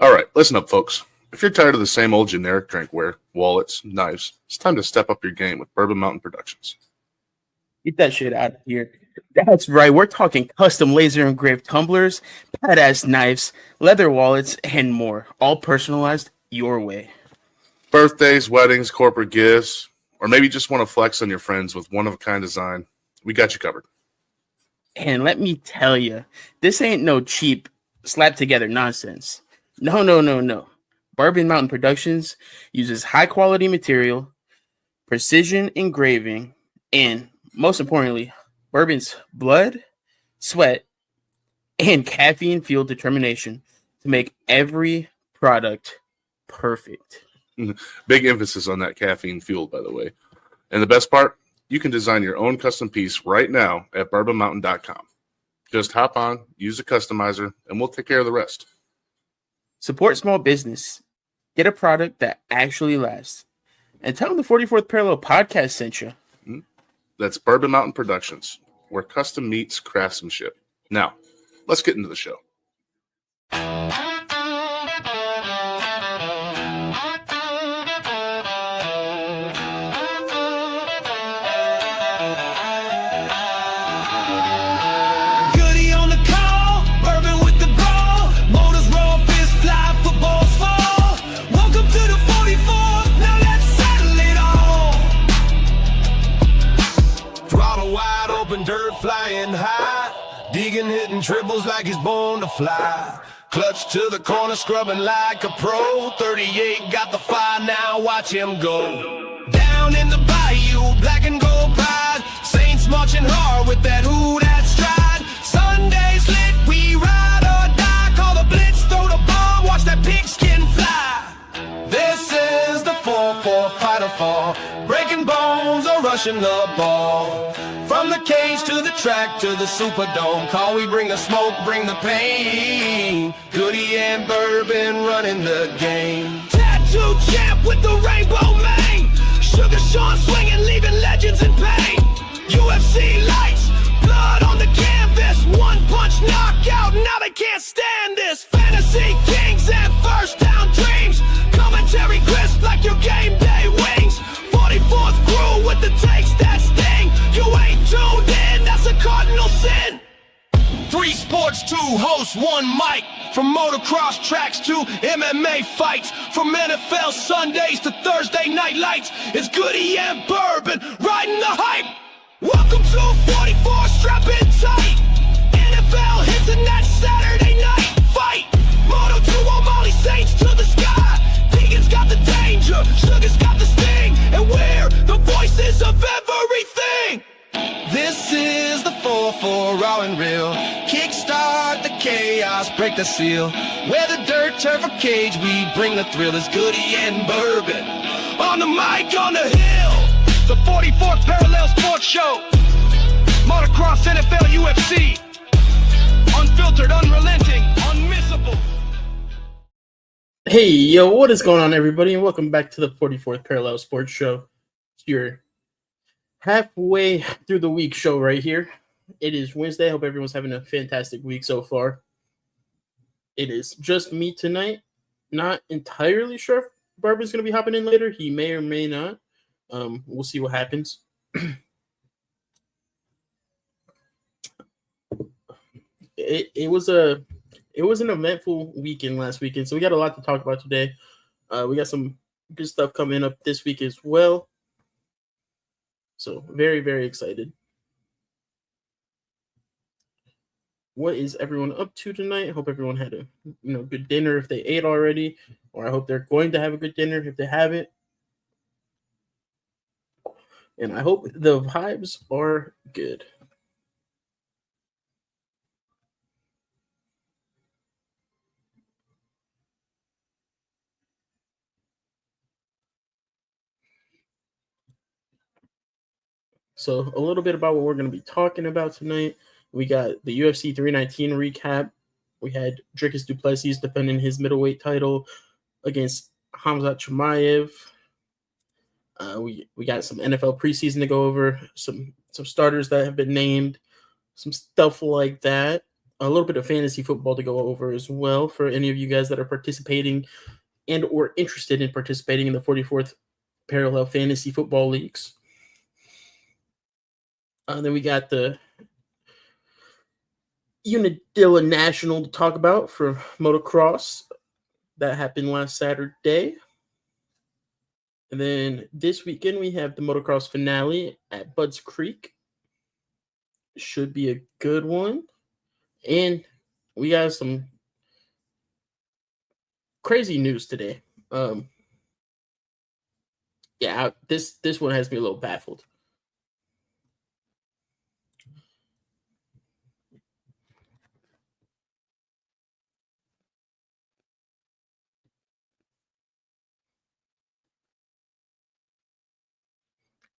All right, listen up, folks. If you're tired of the same old generic drinkware, wallets, knives, it's time to step up your game with Bourbon Mountain Productions. Get that shit out of here. That's right. We're talking custom laser engraved tumblers, badass knives, leather wallets, and more. All personalized your way. Birthdays, weddings, corporate gifts, or maybe you just want to flex on your friends with one-of-a-kind design, we got you covered. And let me tell you, this ain't no cheap, slap-together nonsense. No. Bourbon Mountain Productions uses high-quality material, precision engraving, and, most importantly, bourbon's blood, sweat, and caffeine-fueled determination to make every product perfect. Big emphasis on that caffeine fueled, by the way. And the best part, you can design your own custom piece right now at bourbonmountain.com. Just hop on, use the customizer, and we'll take care of the rest. Support small business. Get a product that actually lasts. And tell them the 44th Parallel Podcast sent you. That's Bourbon Mountain Productions, where custom meets craftsmanship. Now, let's get into the show. Flying high, digging, hitting triples like he's born to fly. Clutch to the corner, scrubbing like a pro. 38 got the fire, now watch him go. Down in the bayou, black and gold pride. Saints marching hard with that that stride. Sundays lit, we ride or die. Call the blitz, throw the bomb, watch that pigskin fly. This is the 4-4 fighter fall. Breaking bones or rushing the ball. From the cage to the track to the Superdome. Call, we bring the smoke, bring the pain. Goody and Bourbon running the game. Tattoo champ with the rainbow mane. Sugar Sean swinging, leaving legends in pain. UFC lights, blood on the canvas. One punch knockout, now they can't stand this. Fantasy kings and first down dreams. Commentary crisp like your game day wings. 44th crew with the takes that sting. You ain't tuned in, that's a cardinal sin. 3 sports, 2 hosts, 1 mic. From motocross tracks to MMA fights. From NFL Sundays to Thursday night lights. It's Goody and Bourbon riding the hype. Welcome to 44, strap in tight. NFL hits and that Saturday night fight. Moto 2 on Molly Saints to the sky. Deegan's got the danger, Sugar's got the sting. And we're the voices of everything. This is the 4-4 raw and real. Kickstart the chaos, break the seal. Where the dirt turf or cage, we bring the thrill. It's Goody and Bourbon on the mic, on the hill. The 44th Parallel Sports Show. Motocross, NFL, UFC. Unfiltered, unrelenting, unmissable. Hey, yo, what is going on, everybody? And welcome back to the 44th Parallel Sports Show. It's your halfway through the week show right here. It is Wednesday. I hope everyone's having a fantastic week so far. It is just me tonight. Not entirely sure if Bourbon's going to be hopping in later. He may or may not. We'll see what happens. It was an eventful weekend last weekend, so we got a lot to talk about today. We got some good stuff coming up this week as well. So very, very excited. What is everyone up to tonight? I hope everyone had a good dinner if they ate already, or I hope they're going to have a good dinner if they haven't. And I hope the vibes are good. So a little bit about what we're going to be talking about tonight. We got the UFC 319 recap. We had Dricus du Plessis defending his middleweight title against Khamzat Chimaev. We got some NFL preseason to go over, some starters that have been named, some stuff like that. a little bit of fantasy football to go over as well for any of you guys that are participating and or interested in participating in the 44th Parallel Fantasy Football Leagues. Then we got the Unadilla National to talk about for motocross. That happened last Saturday. And then this weekend we have the motocross finale at Budds Creek. Should be a good one. And we got some crazy news today. This one has me a little baffled.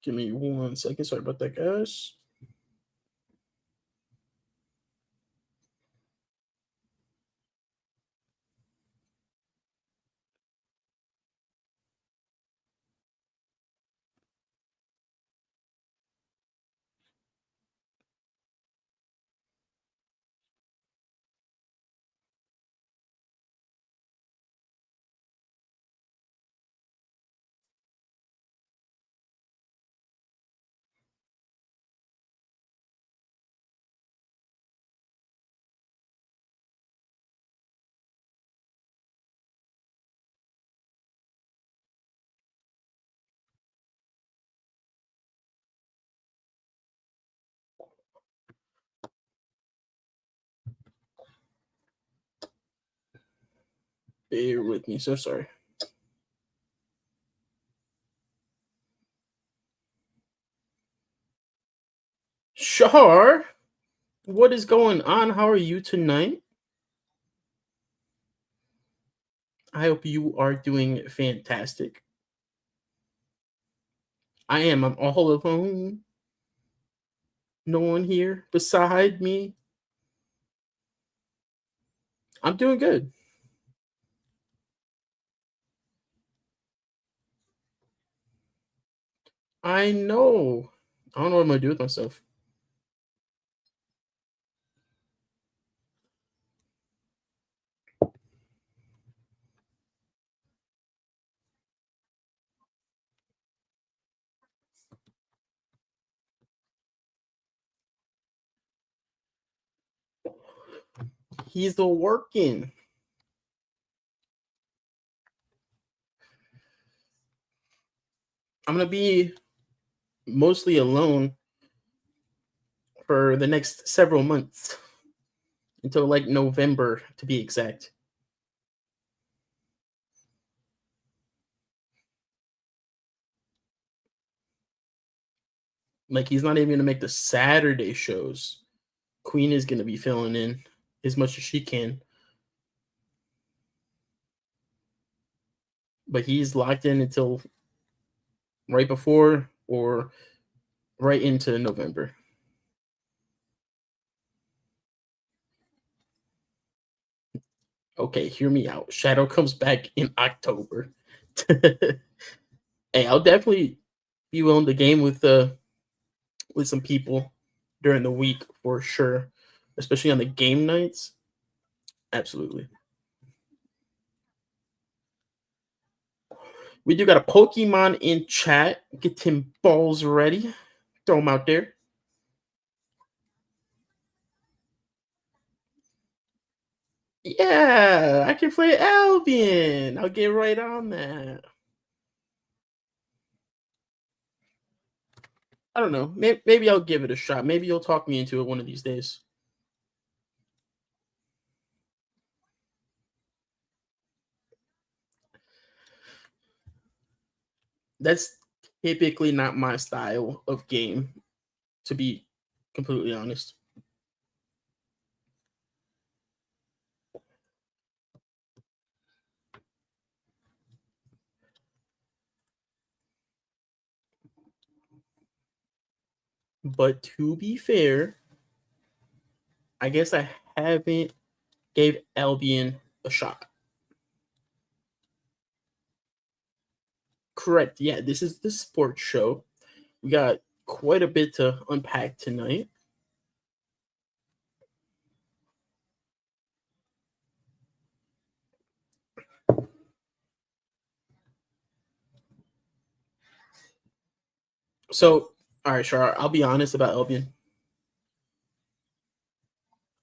Give me 1 second. Sorry about that, guys. Bear with me. So sorry. Shahar, what is going on? How are you tonight? I hope you are doing fantastic. I am. I'm all alone. No one here beside me. I'm doing good. I know. I don't know what I'm going to do with myself. He's still working. I'm going to be mostly alone for the next several months until like November, to be exact. Like, he's not even going to make the Saturday shows. Queen is going to be filling in as much as she can. But he's locked in until right before or right into November. Okay, hear me out. Shadow comes back in October. Hey, I'll definitely be willing to game with some people during the week for sure, especially on the game nights. Absolutely. We do got a Pokemon in chat. Get Tim balls ready. Throw them out there. Yeah, I can play Albion. I'll get right on that. I don't know. Maybe I'll give it a shot. Maybe you'll talk me into it one of these days. That's typically not my style of game, to be completely honest. But to be fair, I guess I haven't gave Albion a shot. Correct. Yeah, this is the sports show. We got quite a bit to unpack tonight. So, all right, sure. I'll be honest about Albion.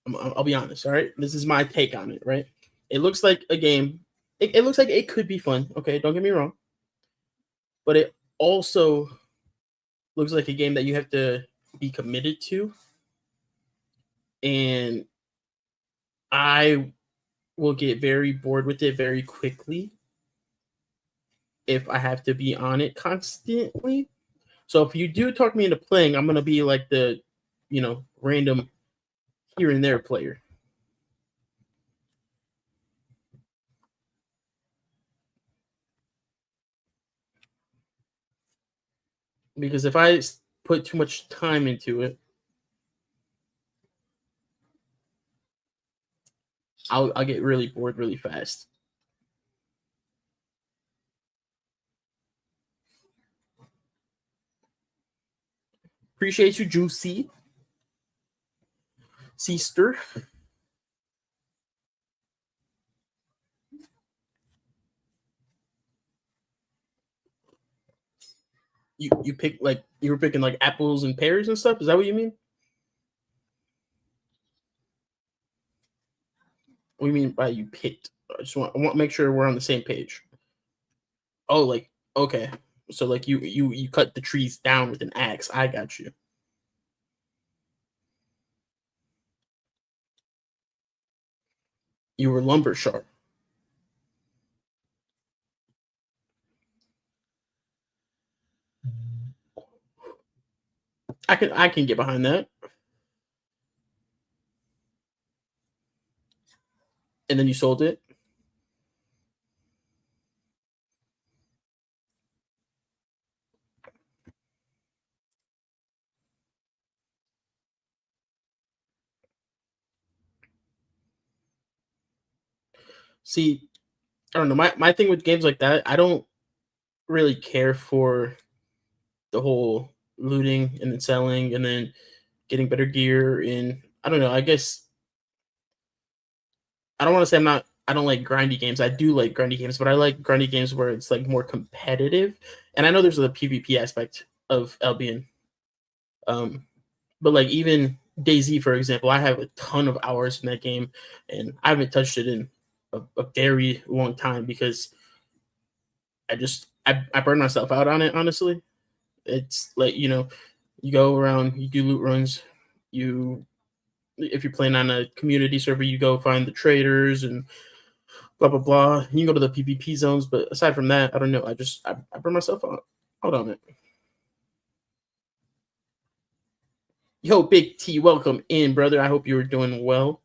I'll be honest. All right, this is my take on it. Right, it looks like a game. It looks like it could be fun. Okay, don't get me wrong, but it also looks like a game that you have to be committed to, and I will get very bored with it very quickly if I have to be on it constantly. So if you do talk me into playing, I'm gonna be like the, random here and there player. Because if I put too much time into it, I'll get really bored really fast. Appreciate you, Juicy. Sister. You pick like you were picking like apples and pears and stuff? Is that what you mean? What do you mean by you picked? I want to make sure we're on the same page. Oh, like okay. So like you cut the trees down with an axe. I got you. You were lumber sharp. I can get behind that. And then you sold it. See, I don't know. My thing with games like that, I don't really care for the whole looting and then selling and then getting better gear. And I don't know. I guess I don't want to say I don't like grindy games. I do like grindy games, but I like grindy games where it's like more competitive. And I know there's a PvP aspect of Albion. But like even DayZ, for example, I have a ton of hours in that game, and I haven't touched it in a very long time because I burn myself out on it. Honestly, it's like you go around, you do loot runs, if you're playing on a community server, you go find the traders and blah blah blah. You can go to the PvP zones, but aside from that, I don't know. I burn myself out on it. Yo, Big T, welcome in, brother. I hope you were doing well.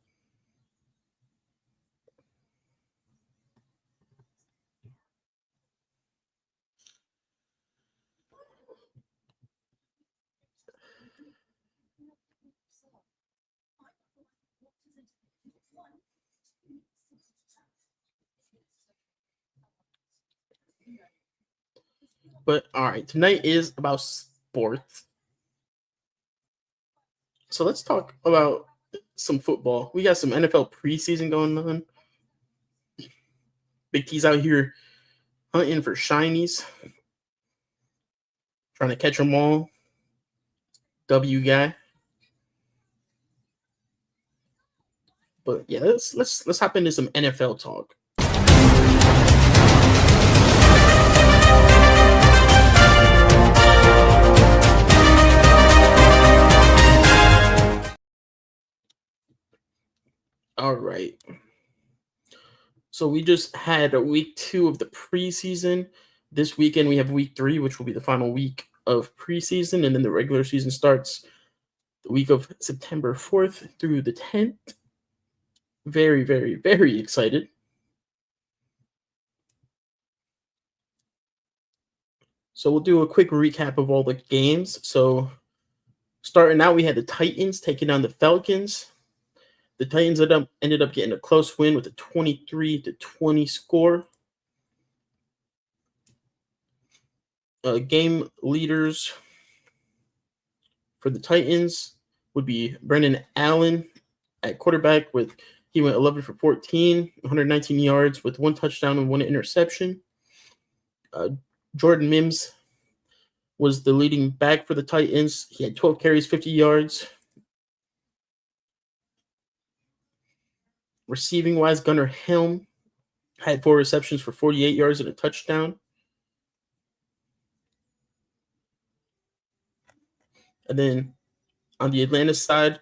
But all right, tonight is about sports. So let's talk about some football. We got some NFL preseason going on. Big T's out here hunting for shinies, trying to catch them all. W guy. But yeah, let's hop into some NFL talk. All right. So we just had a week 2 of the preseason. This weekend we have week 3, which will be the final week of preseason, and then the regular season starts the week of September 4th through the 10th. Very, very, very excited. So we'll do a quick recap of all the games. So starting out, we had the Titans taking on the Falcons. The Titans ended up getting a close win with a 23-20 score. Game leaders for the Titans would be Brendan Allen at quarterback he went 11 for 14, 119 yards with 1 touchdown and 1 interception. Jordan Mims was the leading back for the Titans. He had 12 carries, 50 yards. Receiving wise, Gunnar Helm had 4 receptions for 48 yards and a touchdown. And then on the Atlanta side,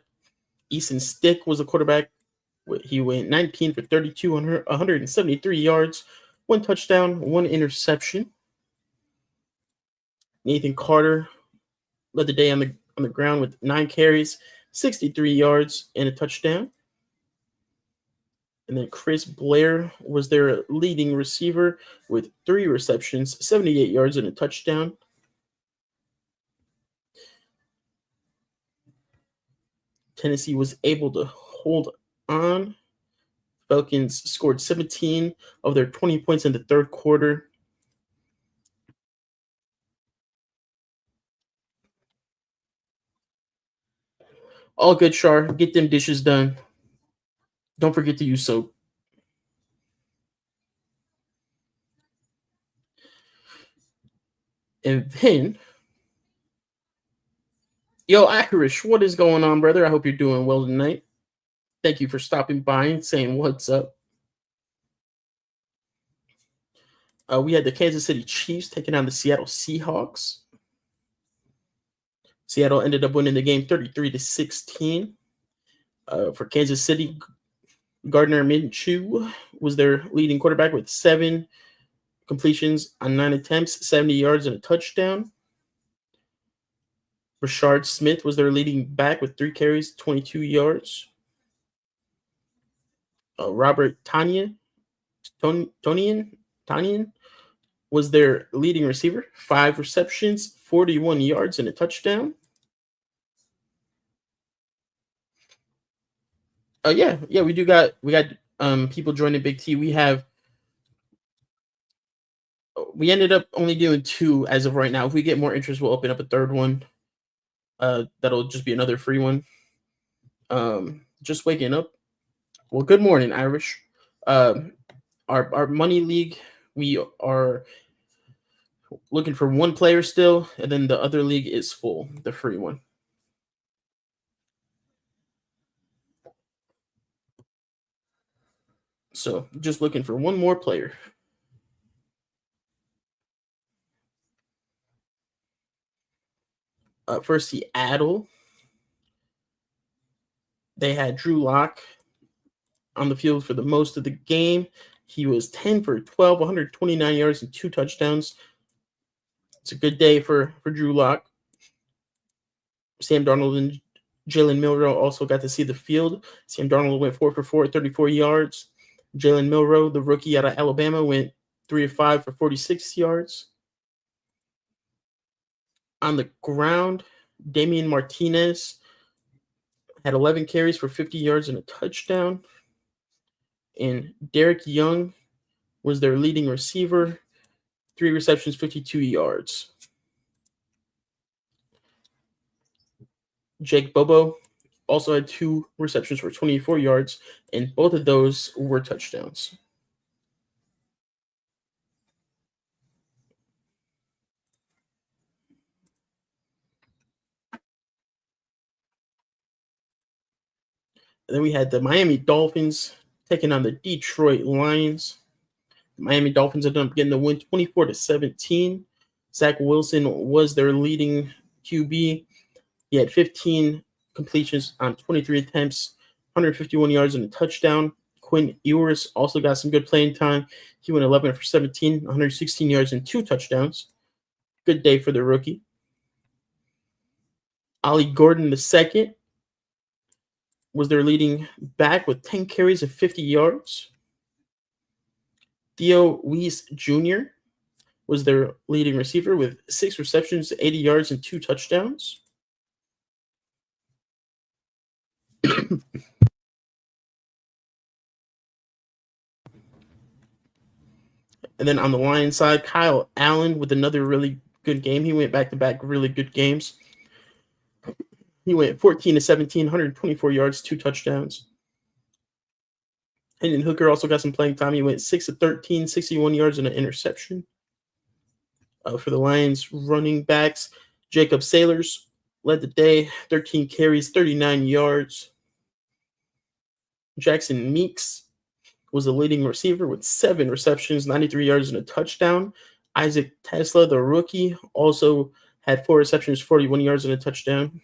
Easton Stick was a quarterback. He went 19 for 32, 173 yards, 1 touchdown, 1 interception. Nathan Carter led the day on the ground with 9 carries, 63 yards, and a touchdown. And then Chris Blair was their leading receiver with 3 receptions, 78 yards, and a touchdown. Tennessee was able to hold on. Falcons scored 17 of their 20 points in the third quarter. All good, Char. Get them dishes done. Don't forget to use soap. And then, yo, Irish, what is going on, brother? I hope you're doing well tonight. Thank you for stopping by and saying what's up. We had the Kansas City Chiefs taking on the Seattle Seahawks. Seattle ended up winning the game 33-16. For Kansas City, Gardner Minshew was their leading quarterback with 7 completions on 9 attempts, 70 yards, and a touchdown. Rashard Smith was their leading back with 3 carries, 22 yards. Robert Tonyan was their leading receiver, 5 receptions, 41 yards, and a touchdown. We got people joining Big T. We ended up only doing 2 as of right now. If we get more interest, we'll open up a third one. That'll just be another free one. Just waking up. Well, good morning, Irish. Our money league, we are looking for 1 player still, and then the other league is full, the free one. So just looking for 1 more player. For Seattle, they had Drew Lock on the field for the most of the game. He was 10 for 12, 129 yards, and 2 touchdowns. It's a good day for Drew Lock. Sam Darnold and Jalen Milroe also got to see the field. Sam Darnold went 4 for 4 at 34 yards. Jalen Milroe, the rookie out of Alabama, went 3 of 5 for 46 yards. On the ground, Damian Martinez had 11 carries for 50 yards and a touchdown. And Derek Young was their leading receiver, 3 receptions, 52 yards. Jake Bobo also had 2 receptions for 24 yards, and both of those were touchdowns. And then we had the Miami Dolphins taking on the Detroit Lions. The Miami Dolphins ended up getting the win 24-17. Zach Wilson was their leading QB. He had 15 completions on 23 attempts, 151 yards and a touchdown. Quinn Ewers also got some good playing time. He went 11 for 17, 116 yards and 2 touchdowns. Good day for the rookie. Ollie Gordon II was their leading back with 10 carries and 50 yards. Theo Weiss Jr. was their leading receiver with 6 receptions, 80 yards, and 2 touchdowns. And then on the Lions side, Kyle Allen with another really good game. He went back-to-back really good games. He went 14-17, 124 yards, 2 touchdowns. Hendon Hooker also got some playing time. He went 6-13, 61 yards and an interception. For the Lions running backs, Jacob Sailors led the day, 13 carries, 39 yards. Jackson Meeks was the leading receiver with 7 receptions, 93 yards, and a touchdown. Isaac Tesla, the rookie, also had 4 receptions, 41 yards, and a touchdown.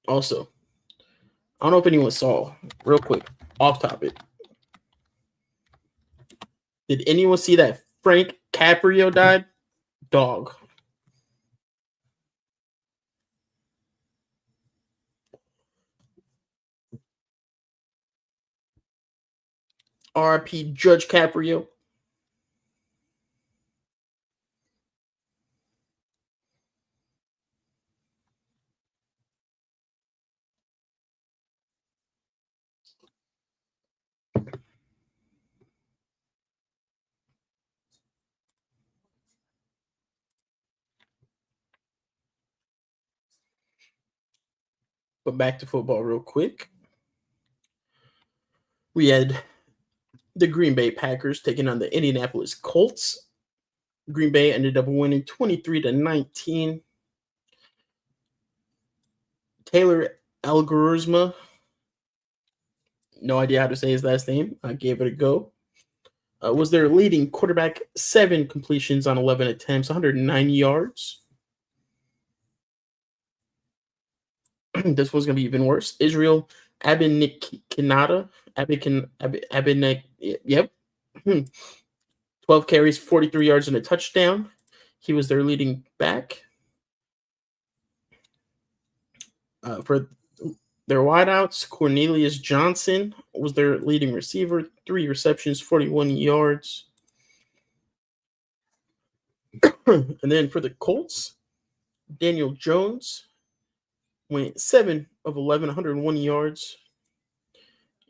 Also, I don't know if anyone saw, real quick, off topic. Did anyone see that Frank Caprio died? Dog. RP Judge Caprio. But back to football real quick. We had the Green Bay Packers taking on the Indianapolis Colts. Green Bay ended up winning 23-19. Taylor Algorithma, no idea how to say his last name. I gave it a go. Was their leading quarterback, 7 completions on 11 attempts, 109 yards. This was going to be even worse. Israel Abinikinata. Yep. 12 carries, 43 yards, and a touchdown. He was their leading back. For their wideouts, Cornelius Johnson was their leading receiver, 3 receptions, 41 yards. And then for the Colts, Daniel Jones went 7 of 11, 101 yards.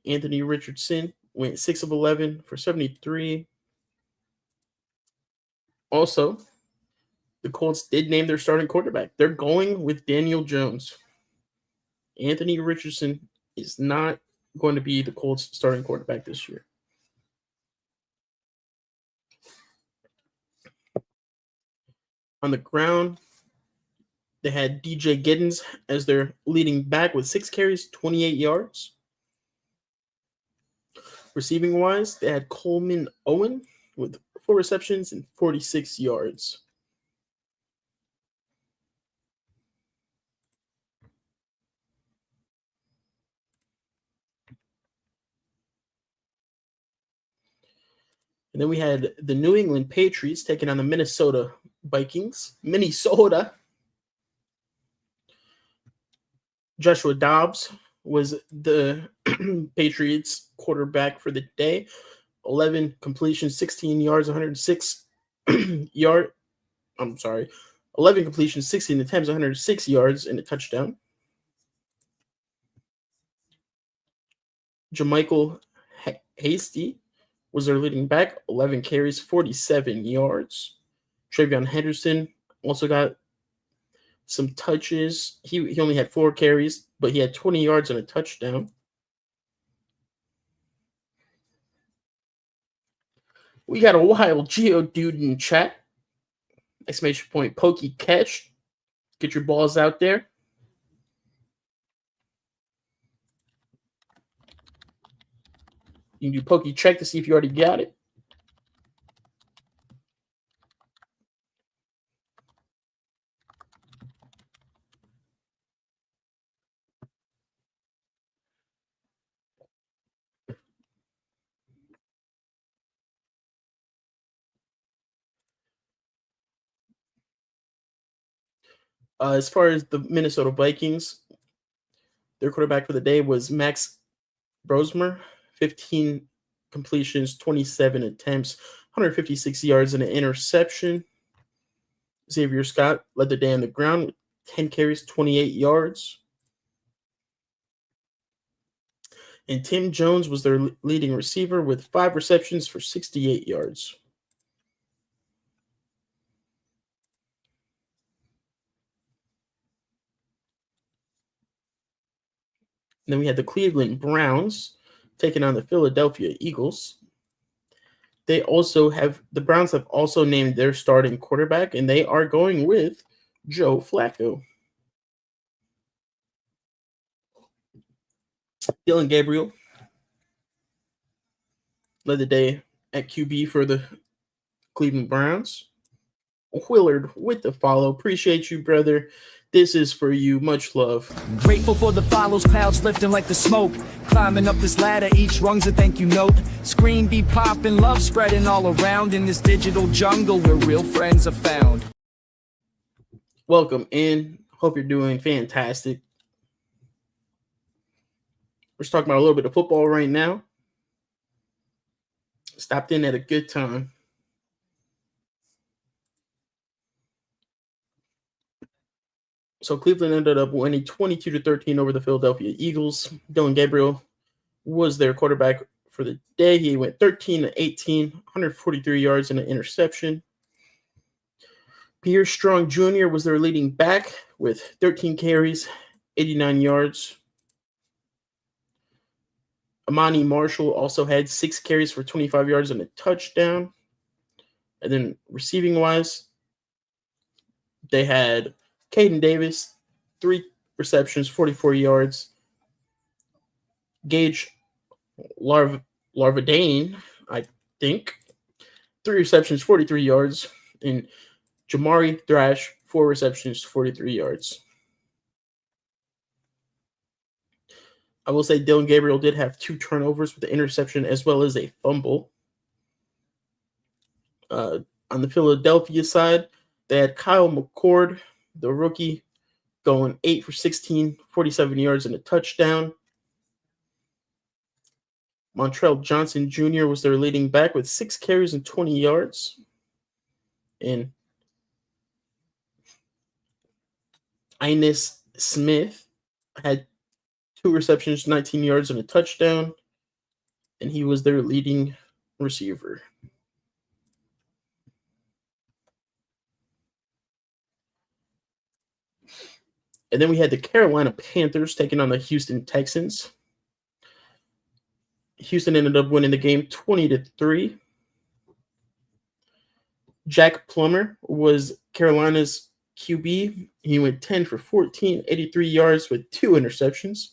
Anthony Richardson went 6 of 11 for 73. Also, the Colts did name their starting quarterback. They're going with Daniel Jones. Anthony Richardson is not going to be the Colts starting quarterback this year. On the ground, they had DJ Giddens as their leading back with 6 carries, 28 yards. Receiving wise, they had Coleman Owen with 4 receptions and 46 yards. And then we had the New England Patriots taking on the Minnesota Vikings. Minnesota. Joshua Dobbs was the Patriots quarterback for the day. 11 completions, 16 yards, 106 yard. 11 completions, 16 attempts, 106 yards, and a touchdown. Jermichael Hasty was their leading back, 11 carries, 47 yards. Travion Henderson also got some touches. He only had 4 carries, but he had 20 yards and a touchdown. We got a wild Geodude in chat. Exclamation point, pokey catch. Get your balls out there. You can do pokey check to see if you already got it. As far as the Minnesota Vikings, their quarterback for the day was Max Brosmer, 15 completions, 27 attempts, 156 yards, and an interception. Xavier Scott led the day on the ground with 10 carries, 28 yards. And Tim Jones was their leading receiver with 5 receptions for 68 yards. And then we had the Cleveland Browns taking on the Philadelphia Eagles. The Browns have also named their starting quarterback, and they are going with Joe Flacco. Dylan Gabriel led the day at QB for the Cleveland Browns. Willard with the follow. Appreciate you, brother. This is for you. Much love. Grateful for the follows, clouds lifting like the smoke. Climbing up this ladder, each rung's a thank you note. Screen be popping, love spreading all around in this digital jungle where real friends are found. Welcome in. Hope you're doing fantastic. We're just talking about a little bit of football right now. Stopped in at a good time. So Cleveland ended up winning 22-13 over the Philadelphia Eagles. Dylan Gabriel was their quarterback for the day. He went 13-18, 143 yards and an interception. Pierre Strong Jr. was their leading back with 13 carries, 89 yards. Amani Marshall also had 6 carries for 25 yards and a touchdown. And then receiving-wise, they had Caden Davis, 3 receptions, 44 yards. Gage Larvadane, I think, 3 receptions, 43 yards. And Jamari Thrash, 4 receptions, 43 yards. I will say Dylan Gabriel did have 2 turnovers with the interception as well as a fumble. On the Philadelphia side, they had Kyle McCord, the rookie, going 8 for 16, 47 yards and a touchdown. Montrell Johnson Jr. was their leading back with 6 carries and 20 yards. And Ines Smith had 2 receptions, 19 yards and a touchdown. And he was their leading receiver. And then we had the Carolina Panthers taking on the Houston Texans. Houston ended up winning the game 20-3. Jack Plummer was Carolina's QB. He went 10 for 14, 83 yards with 2 interceptions.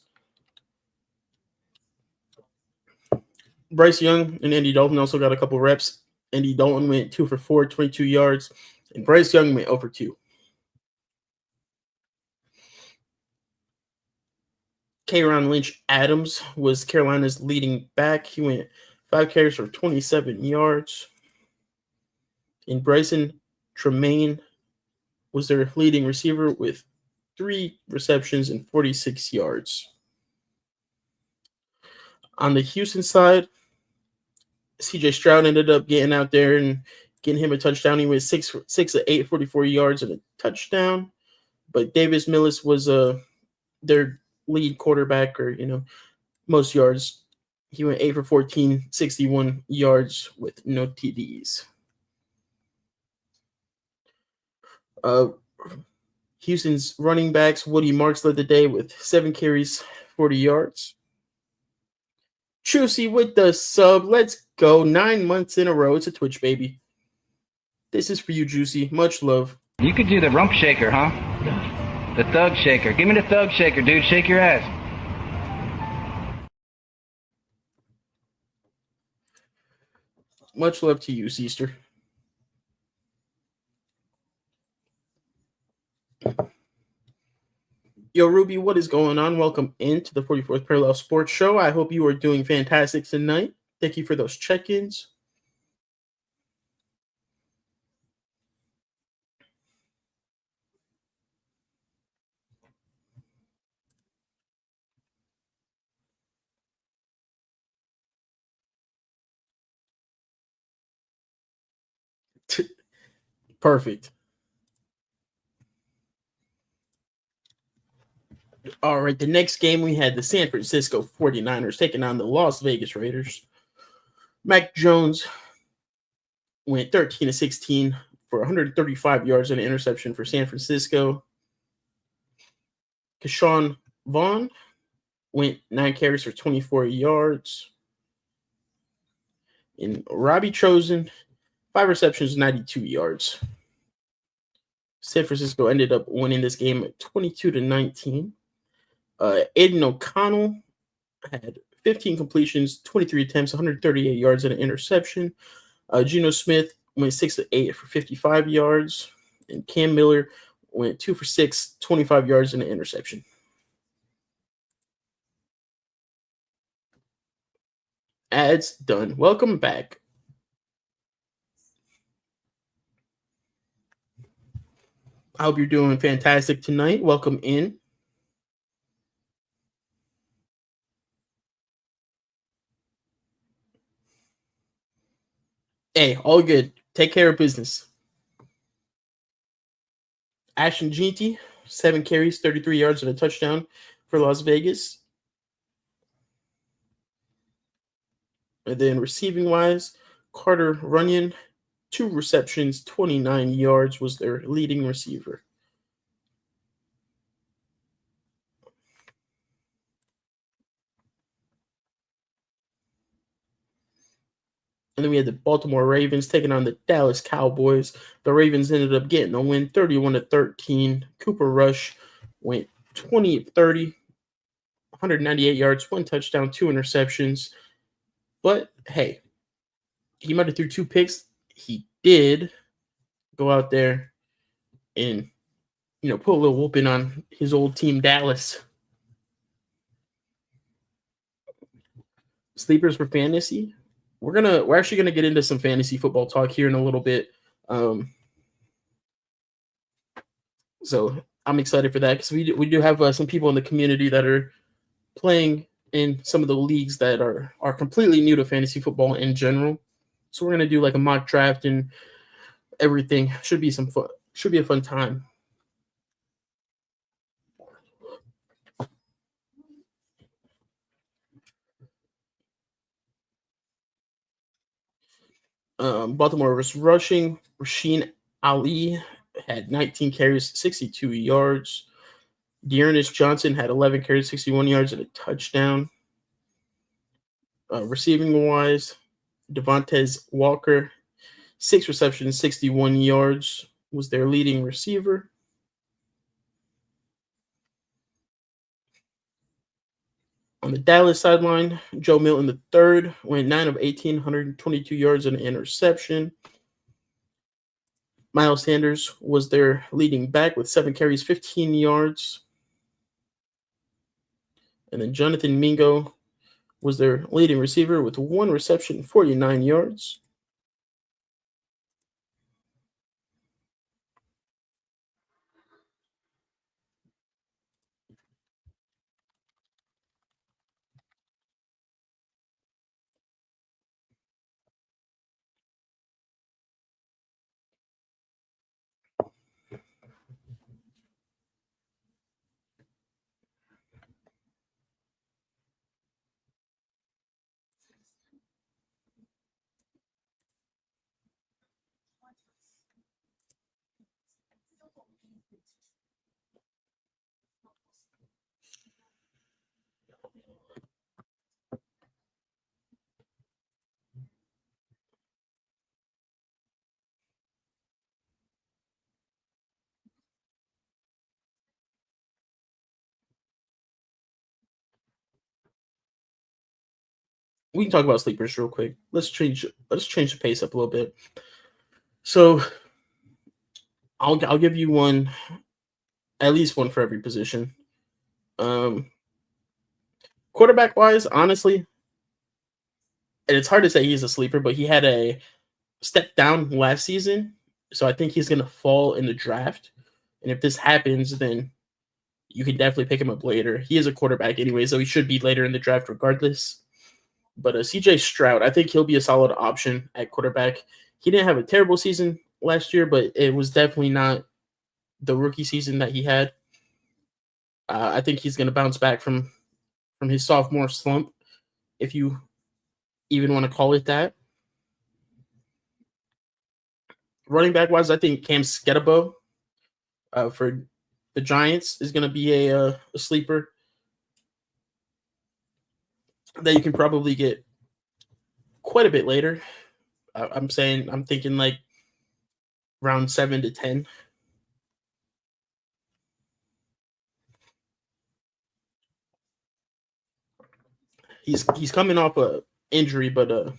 Bryce Young and Andy Dalton also got a couple reps. Andy Dalton went 2 for 4, 22 yards. And Bryce Young went 0 for 2. Kayron Lynch Adams was Carolina's leading back. He went 5 carries for 27 yards. And Bryson Tremaine was their leading receiver with 3 receptions and 46 yards. On the Houston side, CJ Stroud ended up getting out there and getting him a touchdown. He went 6 of 8, 44 yards and a touchdown. But Davis Millis was their lead quarterback, or most yards. He went 8 for 14, 61 yards with no TDs. Houston's running backs, Woody Marks led the day with 7 carries, 40 yards. Chusey with the sub. Let's go. 9 months in a row. It's a Twitch, baby. This is for you, Juicy. Much love. You could do the rump shaker, huh? The thug shaker. Give me the thug shaker, dude. Shake your ass. Much love to you, Seaster. Yo, Ruby, what is going on? Welcome into the 44th Parallel Sports Show. I hope you are doing fantastic tonight. Thank you for those check-ins. Perfect. All right, the next game we had the San Francisco 49ers taking on the Las Vegas Raiders. Mac Jones went 13-16 for 135 yards and an interception for San Francisco. Keshawn Vaughn went 9 carries for 24 yards. And Robbie Chosen, 5 receptions, 92 yards. San Francisco ended up winning this game at 22-19. Aiden O'Connell had 15 completions, 23 attempts, 138 yards, and an interception. Geno Smith went 6-8 for 55 yards. And Cam Miller went 2 for 6, 25 yards, and an interception. Ads done. Welcome back. I hope you're doing fantastic tonight. Welcome in. Hey, all good. Take care of business. Ashton Jeanty, 7 carries, 33 yards, and a touchdown for Las Vegas. And then receiving-wise, Carter Runyon, 2 receptions, 29 yards, was their leading receiver. And then we had the Baltimore Ravens taking on the Dallas Cowboys. The Ravens ended up getting a win 31-13. Cooper Rush went 20-30, 198 yards, 1 touchdown, 2 interceptions. But hey, he might have threw 2 picks. He did go out there and, put a little whooping on his old team, Dallas. Sleepers for fantasy. We're actually gonna get into some fantasy football talk here in a little bit. So I'm excited for that because we do have some people in the community that are playing in some of the leagues that are completely new to fantasy football in general. So we're gonna do like a mock draft and everything. Should be some fun. Should be a fun time. Baltimore was rushing. Rasheen Ali had 19 carries, 62 yards. Dearness Johnson had 11 carries, 61 yards, and a touchdown. Receiving-wise, Devontae Walker, 6 receptions, 61 yards, was their leading receiver. On the Dallas sideline, Joe Milton III went 9 of 18, 122 yards and an interception. Miles Sanders was their leading back with 7 carries, 15 yards. And then Jonathan Mingo was their leading receiver with 1 reception, 49 yards. We can talk about sleepers real quick. Let's change the pace up a little bit. So I'll give you one, at least one for every position. Quarterback wise, honestly, and it's hard to say he's a sleeper, but he had a step down last season, so I think he's gonna fall in the draft. And if this happens, then you can definitely pick him up later. He is a quarterback anyway, so he should be later in the draft regardless. But CJ Stroud, I think he'll be a solid option at quarterback. He didn't have a terrible season last year, but it was definitely not the rookie season that he had. I think he's going to bounce back from his sophomore slump, if you even want to call it that. Running back wise, I think Cam Sketabo for the Giants is going to be a sleeper that you can probably get quite a bit later. I'm thinking like round 7 to 10. He's coming off a injury, but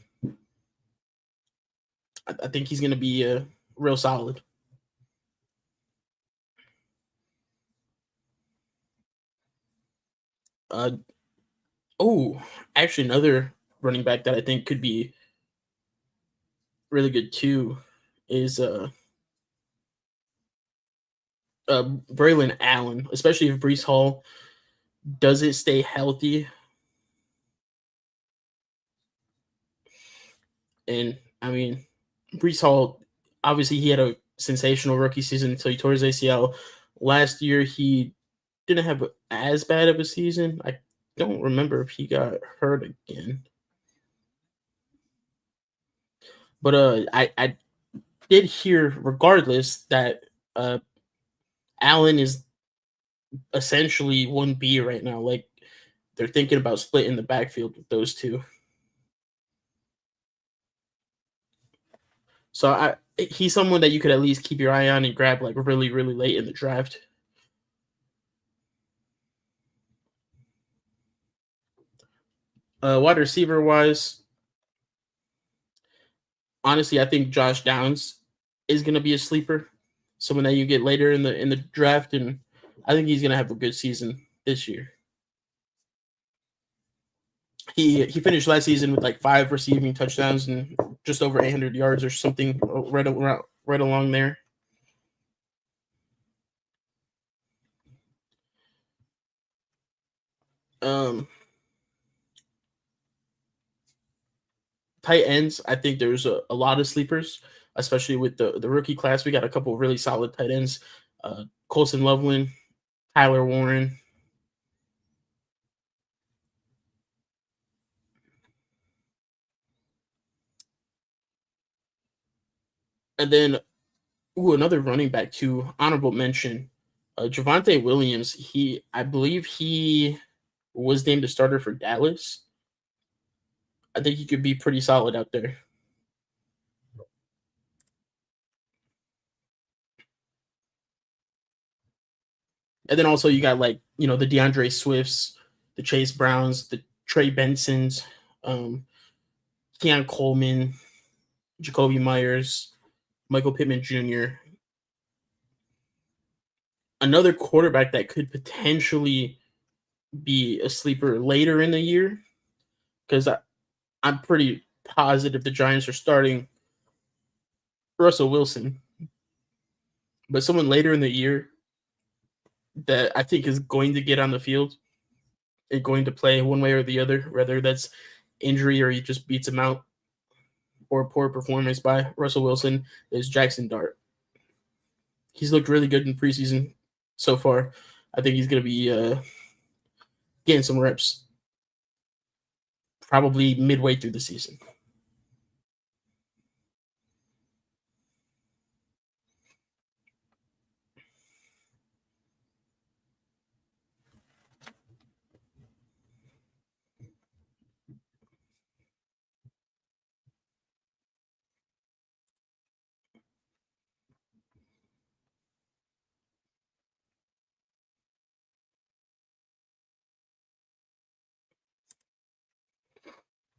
I think he's gonna be real solid. Actually, another running back that I think could be really good too is Braylon Allen, especially if Breece Hall doesn't stay healthy. And I mean, Breece Hall, obviously, he had a sensational rookie season until he tore his ACL. Last year, he didn't have as bad of a season. I don't remember if he got hurt again. But I did hear, regardless, that Allen is essentially 1B right now. Like, they're thinking about splitting the backfield with those two. So he's someone that you could at least keep your eye on and grab like really, really late in the draft. Wide receiver wise, honestly, I think Josh Downs is going to be a sleeper. Someone that you get later in the draft, and I think he's going to have a good season this year. He finished last season with like 5 receiving touchdowns and just over 800 yards or something right along there. Tight ends, I think there's a lot of sleepers, especially with the rookie class. We got a couple of really solid tight ends. Colson Loveland, Tyler Warren. And then, another running back too, honorable mention, Javonte Williams. I believe he was named a starter for Dallas. I think he could be pretty solid out there. And then also you got like, the DeAndre Swifts, the Chase Browns, the Trey Bensons, Keon Coleman, Jacoby Myers, Michael Pittman Jr. Another quarterback that could potentially be a sleeper later in the year, because I'm pretty positive the Giants are starting Russell Wilson. But someone later in the year that I think is going to get on the field and going to play one way or the other, whether that's injury or he just beats him out or poor performance by Russell Wilson, is Jackson Dart. He's looked really good in preseason so far. I think he's going to be getting some reps probably midway through the season.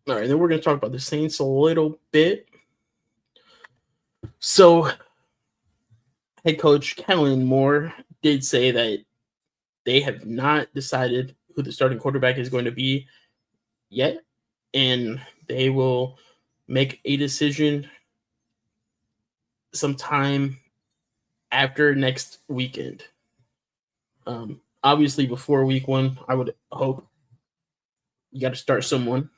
All right, then we're going to talk about the Saints a little bit. So, head coach Kellen Moore did say that they have not decided who the starting quarterback is going to be yet, and they will make a decision sometime after next weekend. Obviously, before week 1, I would hope you got to start someone.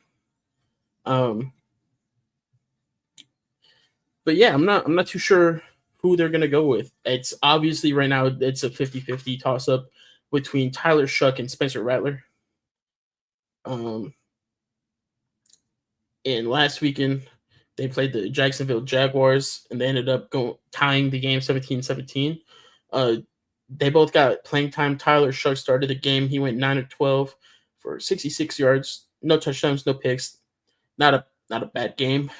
But yeah, I'm not too sure who they're gonna go with. It's obviously right now it's a 50-50 toss up between Tyler Shuck and Spencer Rattler. And last weekend they played the Jacksonville Jaguars and they ended up tying the game 17-17. They both got playing time. Tyler Shuck started the game. He went 9 of 12 for 66 yards, no touchdowns, no picks. Not a not a bad game.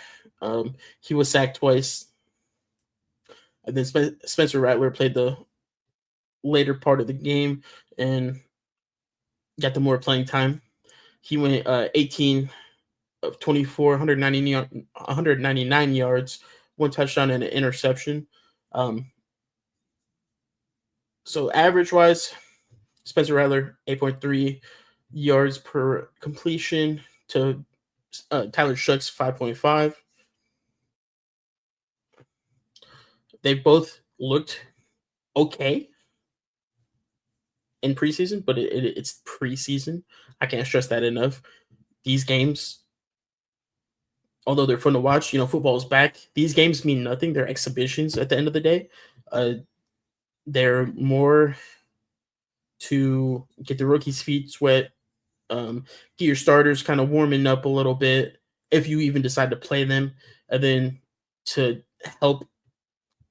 He was sacked twice. And then Spencer Rattler played the later part of the game and got the more playing time. He went 18 of 24, 199 yards, one touchdown and an interception. So average wise, Spencer Rattler 8.3 yards per completion to Tyler Shuck's 5.5. They've both looked okay in preseason, but it's preseason. I can't stress that enough. These games, although they're fun to watch, football is back. These games mean nothing. They're exhibitions at the end of the day. They're more to get the rookies' feet wet, get your starters kind of warming up a little bit if you even decide to play them, and then to help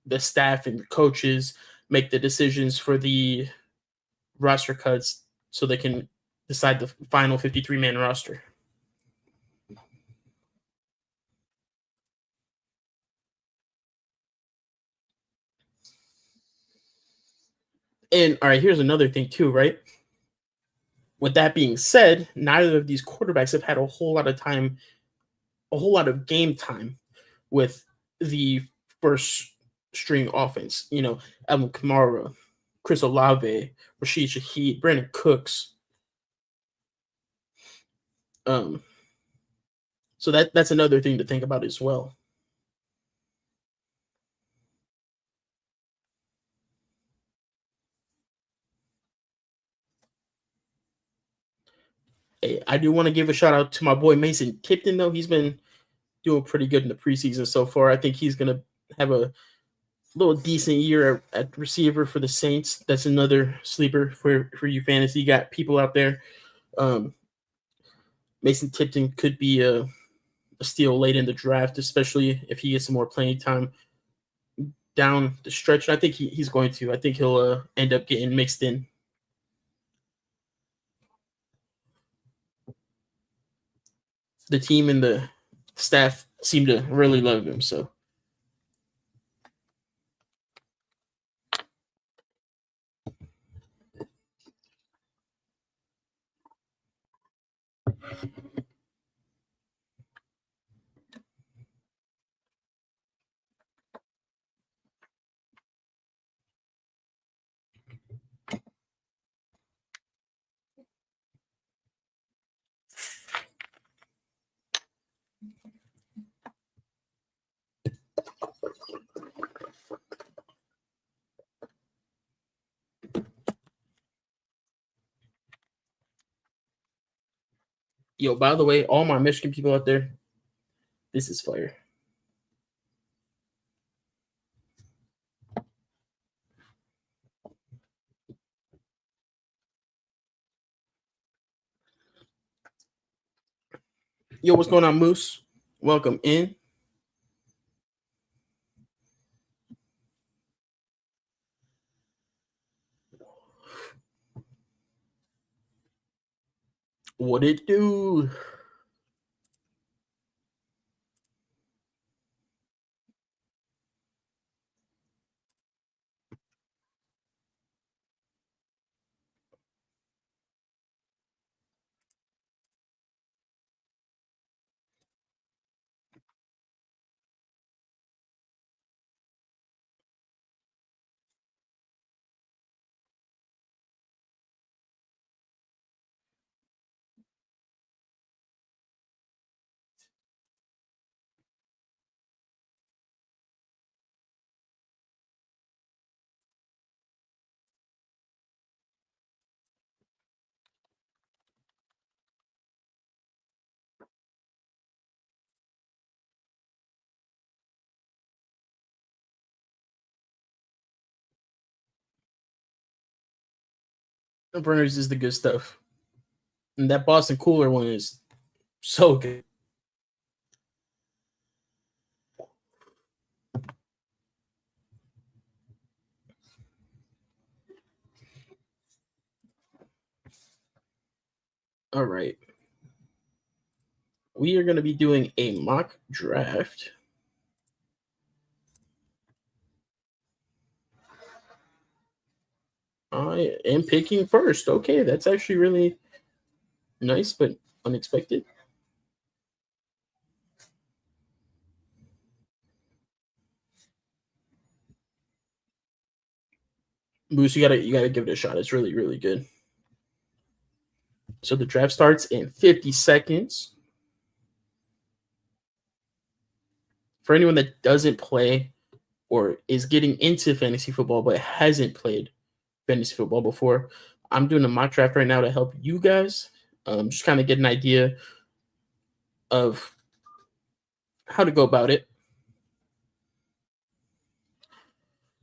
the staff and coaches make the decisions for the roster cuts so they can decide the final 53-man roster. And all right, here's another thing too, right? With that being said, neither of these quarterbacks have had a whole lot of game time with the first string offense. Alvin Kamara, Chris Olave, Rashid Shaheed, Brandon Cooks. So that's another thing to think about as well. Hey, I do want to give a shout out to my boy Mason Tipton, though. He's been doing pretty good in the preseason so far. I think he's going to have a little decent year at receiver for the Saints. That's another sleeper for you fantasy. You got people out there. Mason Tipton could be a steal late in the draft, especially if he gets some more playing time down the stretch. And I think he's going to. I think he'll end up getting mixed in. The team and the staff seem to really love him. So. Yo, by the way, all my Michigan people out there, this is fire. Yo, what's going on, Moose? Welcome in. What it do? Burners is the good stuff. And that Boston Cooler one is so good. All right. we are going to be doing a mock draft. I am picking first. Okay, that's actually really nice, but unexpected. Moose, you gotta give it a shot. It's really, really good. So the draft starts in 50 seconds. For anyone that doesn't play or is getting into fantasy football but hasn't played fantasy football before, I'm doing a mock draft right now to help you guys just kind of get an idea of how to go about it.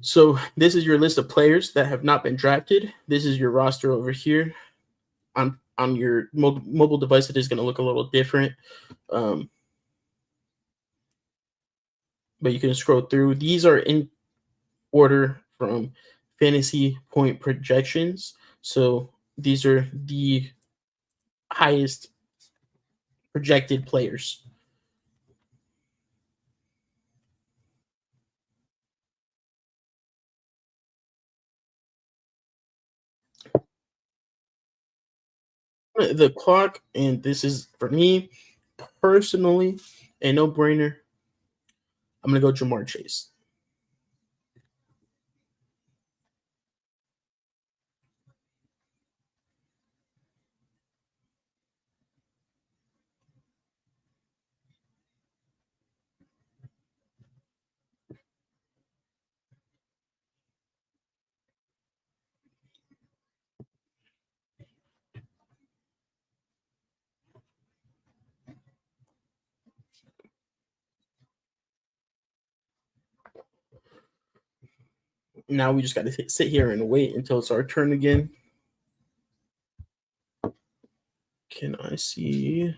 So this is your list of players that have not been drafted. This is your roster over here. On your mobile device, it is going to look a little different. But you can scroll through. These are in order from fantasy point projections. So these are the highest projected players. The clock, and this is for me personally a no-brainer. I'm going to go Jamar Chase. Now we just got to sit here and wait until it's our turn again. Can I see?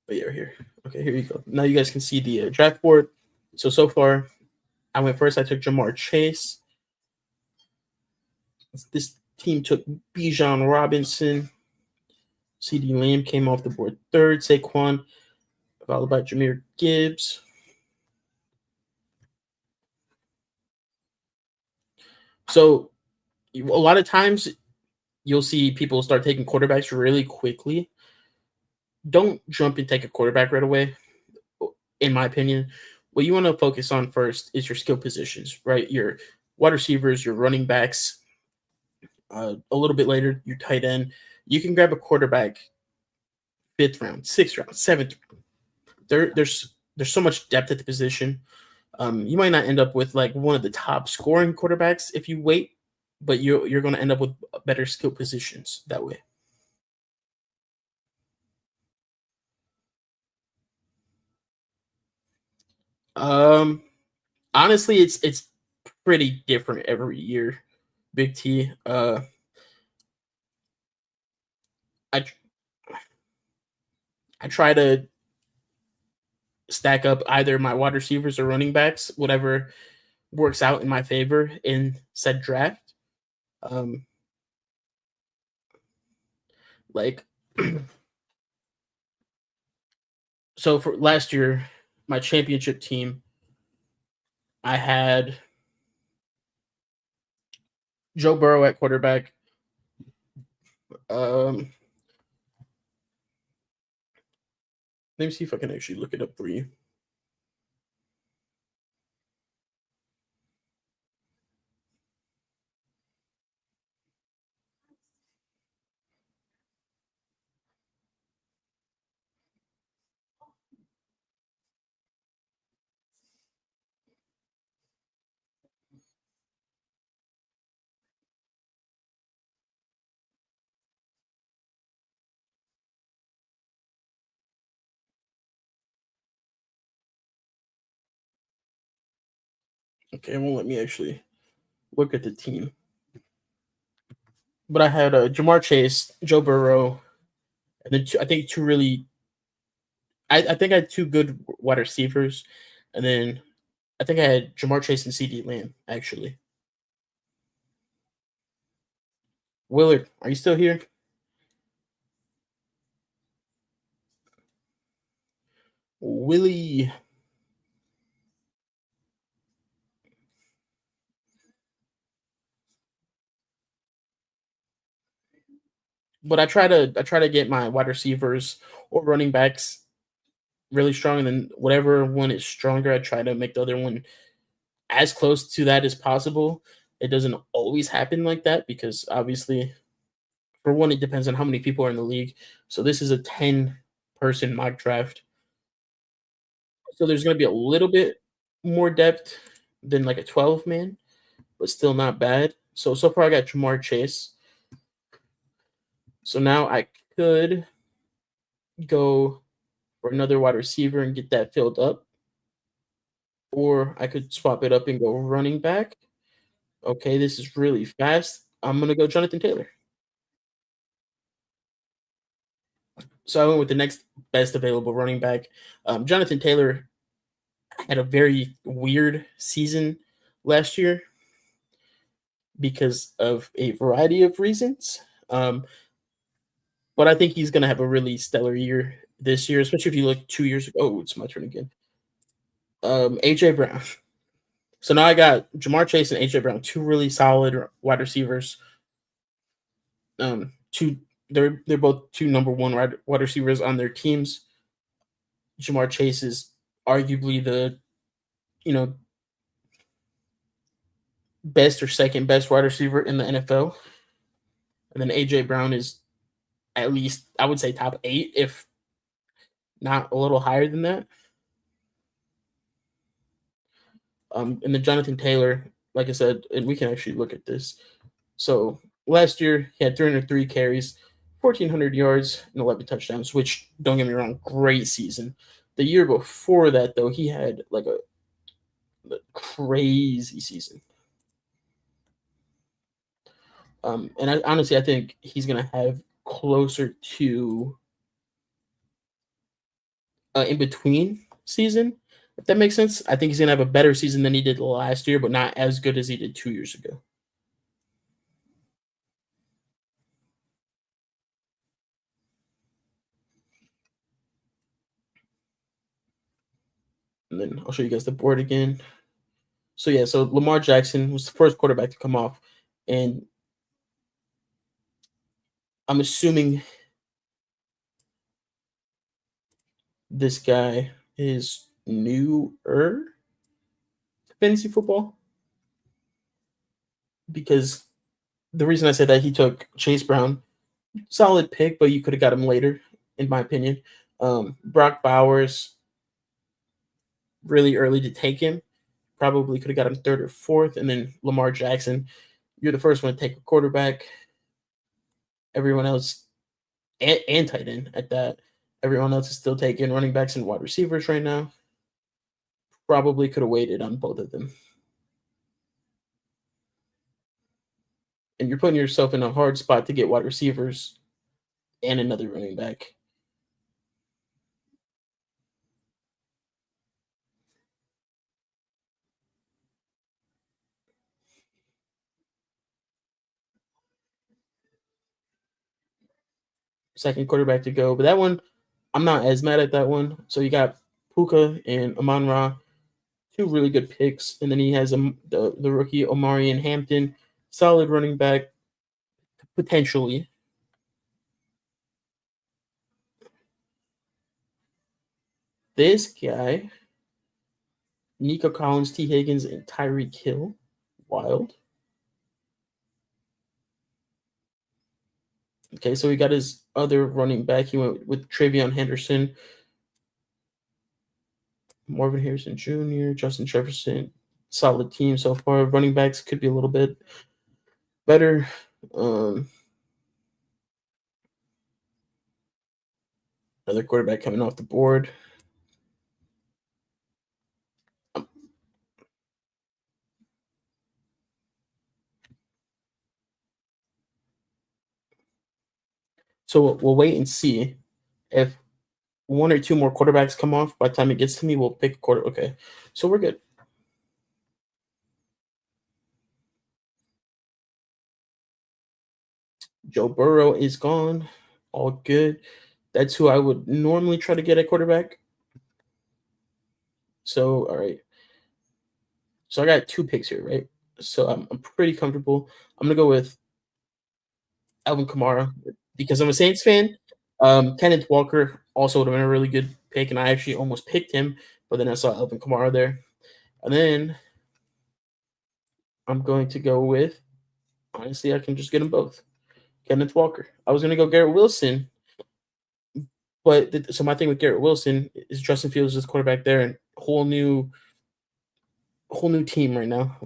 Oh, yeah, here. Okay, here you go. Now you guys can see the draft board. So far, I went first. I took Jamar Chase. This team took Bijan Robinson. CeeDee Lamb came off the board third. Saquon, followed by Jahmyr Gibbs. So a lot of times you'll see people start taking quarterbacks really quickly. Don't jump and take a quarterback right away, in my opinion. What you want to focus on first is your skill positions, right? Your wide receivers, your running backs. A little bit later, your tight end. You can grab a quarterback 5th round, 6th round, 7th round. There's so much depth at the position. You might not end up with like one of the top scoring quarterbacks if you wait, but you're going to end up with better skill positions that way. Honestly, it's pretty different every year. Big T. I try to stack up either my wide receivers or running backs, whatever works out in my favor in said draft. So for last year, my championship team, I had Joe Burrow at quarterback. Let me see if I can actually look it up for you. Okay, it won't let me actually look at the team. But I had Jamar Chase, Joe Burrow, and then I think I had 2 good wide receivers, and then I think I had Jamar Chase and CeeDee Lamb, actually. Willard, are you still here? Willie. But I try to get my wide receivers or running backs really strong, and then whatever one is stronger, I try to make the other one as close to that as possible. It doesn't always happen like that because obviously, for one, it depends on how many people are in the league. So this is a 10-person mock draft. So there's going to be a little bit more depth than like a 12-man, but still not bad. So far I got Jamar Chase. So now I could go for another wide receiver and get that filled up. Or I could swap it up and go running back. Okay, this is really fast. I'm going to go Jonathan Taylor. So I went with the next best available running back. Jonathan Taylor had a very weird season last year because of a variety of reasons. But I think he's going to have a really stellar year this year, especially if you look 2 years ago. Oh, it's my turn again. AJ Brown. So now I got Jamar Chase and AJ Brown, two really solid wide receivers. They're both two number one wide receivers on their teams. Jamar Chase is arguably the best or second best wide receiver in the NFL. And then AJ Brown is at least, I would say, top 8, if not a little higher than that. And then Jonathan Taylor, like I said, and we can actually look at this. So last year he had 303 carries, 1,400 yards, and 11 touchdowns, which, don't get me wrong, great season. The year before that, though, he had like a crazy season. And I think he's going to have closer to in between season, if that makes sense. I think he's going to have a better season than he did last year, but not as good as he did 2 years ago. And then I'll show you guys the board again. So yeah, so Lamar Jackson was the first quarterback to come off, and I'm assuming this guy is newer to fantasy football, because the reason I said that, he took Chase Brown, solid pick, but you could have got him later, in my opinion. Brock Bowers, really early to take him. Probably could have got him 3rd or 4th. And then Lamar Jackson, you're the first one to take a quarterback. Everyone else, and tight end at that, everyone else is still taking running backs and wide receivers right now. Probably could have waited on both of them. And you're putting yourself in a hard spot to get wide receivers and another running back. Second quarterback to go. But that one, I'm not as mad at that one. So you got Puka and Amon-Ra, 2 really good picks. And then he has the rookie Omarion Hampton, solid running back, potentially. This guy, Nico Collins, T. Higgins, and Tyreek Hill. Wild. Okay, so he got his other running back. He went with Travion Henderson, Marvin Harrison Jr., Justin Jefferson. Solid team so far. Running backs could be a little bit better. Another quarterback coming off the board. So we'll wait and see if 1 or 2 more quarterbacks come off. By the time it gets to me, we'll pick a quarter. Okay, so we're good. Joe Burrow is gone. All good. That's who I would normally try to get at quarterback. So, all right. So I got 2 picks here, right? So I'm pretty comfortable. I'm gonna go with Alvin Kamara because I'm a Saints fan. Kenneth Walker also would have been a really good pick, and I actually almost picked him, but then I saw Alvin Kamara there. And then I'm going to go with, honestly, I can just get them both. Kenneth Walker. I was going to go Garrett Wilson, but so my thing with Garrett Wilson is Justin Fields is quarterback there, and whole new team right now.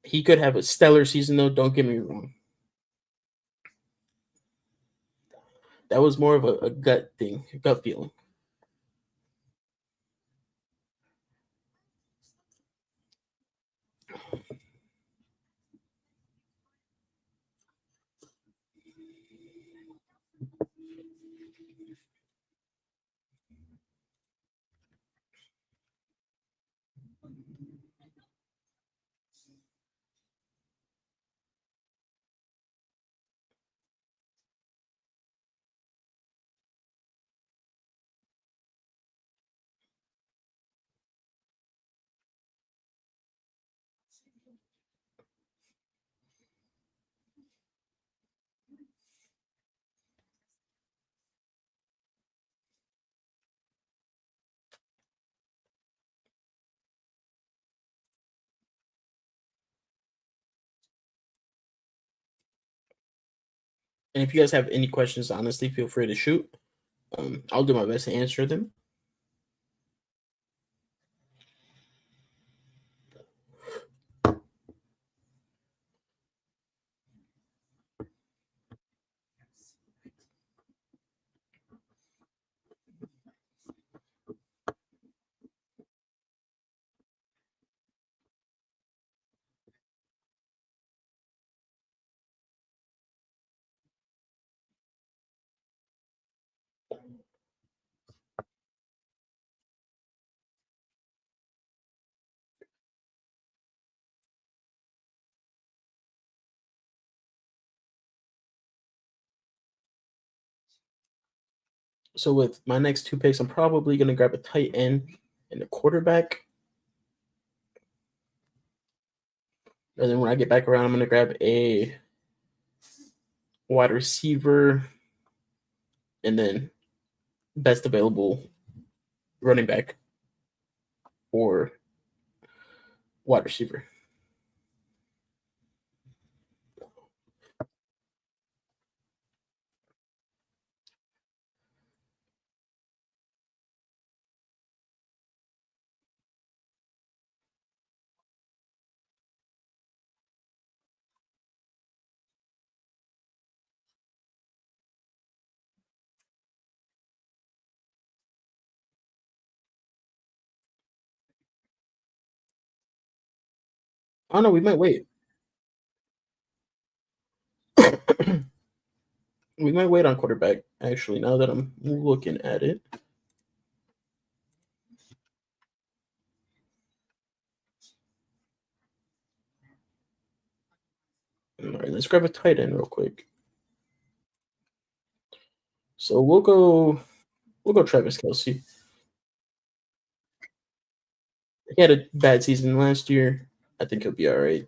He could have a stellar season though. Don't get me wrong. That was more of a gut thing, a gut feeling. And if you guys have any questions, honestly, feel free to shoot. I'll do my best to answer them. So with my next 2 picks, I'm probably going to grab a tight end and a quarterback. And then when I get back around, I'm going to grab a wide receiver and then best available running back or wide receiver. Oh no, we might wait. We might wait on quarterback, actually, now that I'm looking at it. All right, let's grab a tight end real quick. So we'll go Travis Kelce. He had a bad season last year. I think he'll be all right.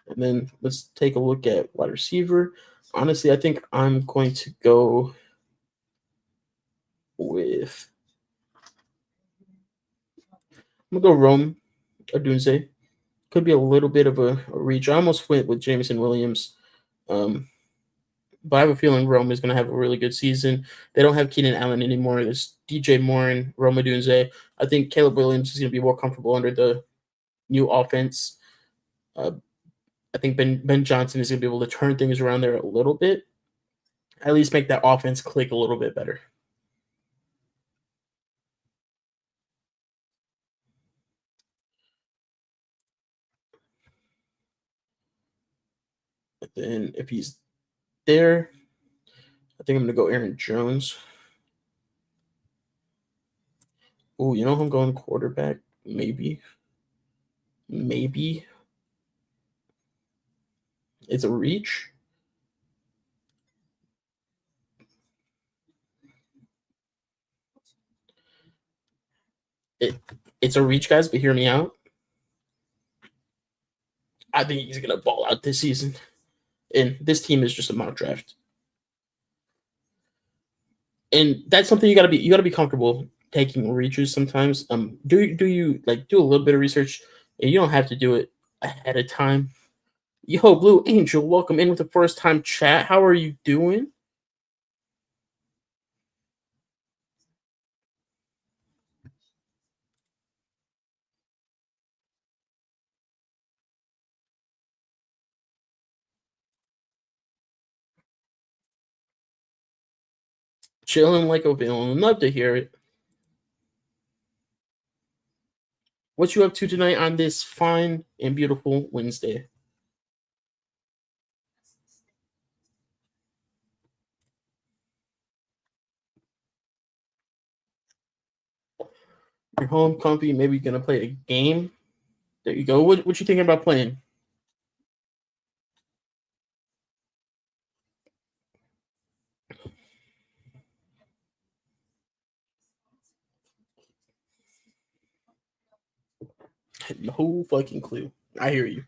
And then let's take a look at wide receiver. Honestly, I think I'm going to go with Rome Odunze. Could be a little bit of a reach. I almost went with Jameson Williams. But I have a feeling Rome is going to have a really good season. They don't have Keenan Allen anymore. There's DJ Moore and Rome Odunze. I think Caleb Williams is going to be more comfortable under the new offense. I think Ben Johnson is going to be able to turn things around there a little bit. At least make that offense click a little bit better. But then if he's there, I think I'm going to go Aaron Jones. Oh, you know who I'm going quarterback? Maybe. It's a reach. it's a reach, guys, but hear me out. I think he's gonna ball out this season, and this team is just a mock draft. And that's something you gotta be comfortable taking reaches sometimes. Do you like do a little bit of research? And you don't have to do it ahead of time. Yo, Blue Angel, welcome in with the first time chat. How are you doing? Chilling like a villain. Love to hear it. What you up to tonight on this fine and beautiful Wednesday? You're home, comfy. Maybe you're gonna play a game. There you go. What you thinking about playing? No fucking clue. I hear you.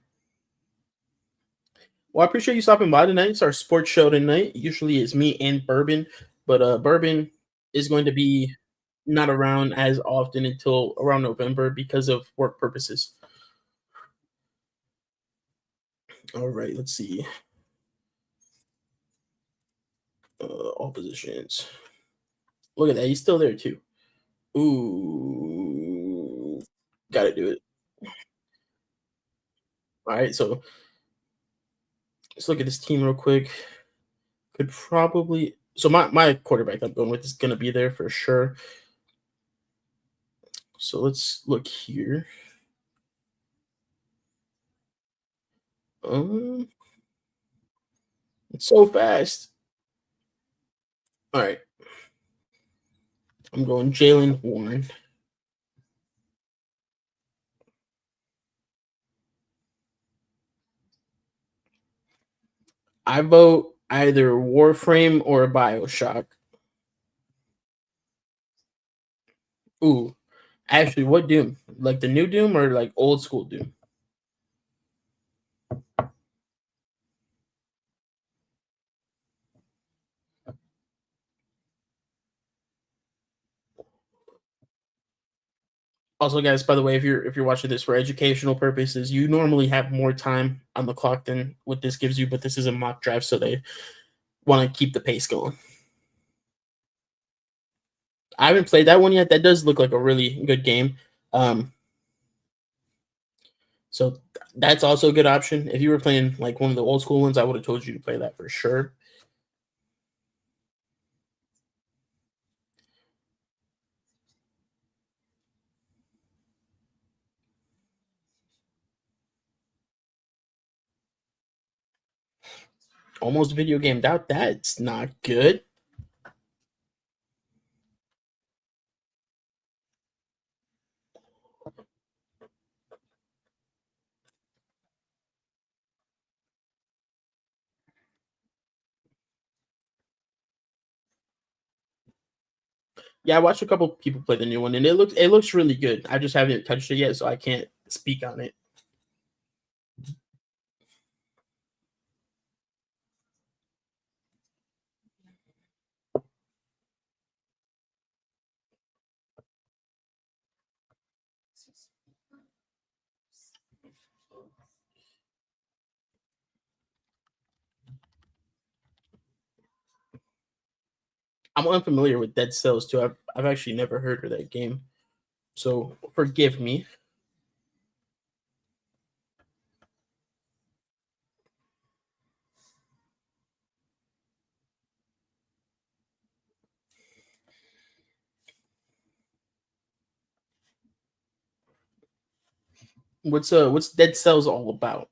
Well, I appreciate you stopping by tonight. It's our sports show tonight. Usually it's me and Bourbon, but Bourbon is going to be not around as often until around November because of work purposes. All right, let's see. All positions. Look at that. He's still there too. Ooh, gotta do it. All right, so let's look at this team real quick. Could probably so my quarterback I'm going with is gonna be there for sure. So let's look here. Um, it's so fast. All right, I'm going Jalen Warren. I vote either Warframe or Bioshock. Ooh, actually, what Doom? Like the new Doom or like old school Doom? Also, guys, by the way, if you're watching this for educational purposes, you normally have more time on the clock than what this gives you, but this is a mock draft, so they want to keep the pace going. I haven't played that one yet. That does look like a really good game. So that's also a good option. If you were playing like one of the old school ones, I would have told you to play that for sure. Almost video gamed out. That's not good. Yeah, I watched a couple people play the new one, and it looks really good. I just haven't touched it yet, so I can't speak on it. I'm unfamiliar with Dead Cells too. I've actually never heard of that game, so forgive me. What's Dead Cells all about?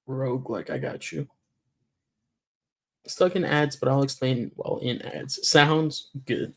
Roguelike, I got you. Stuck in ads, but I'll explain while in ads. Sounds good.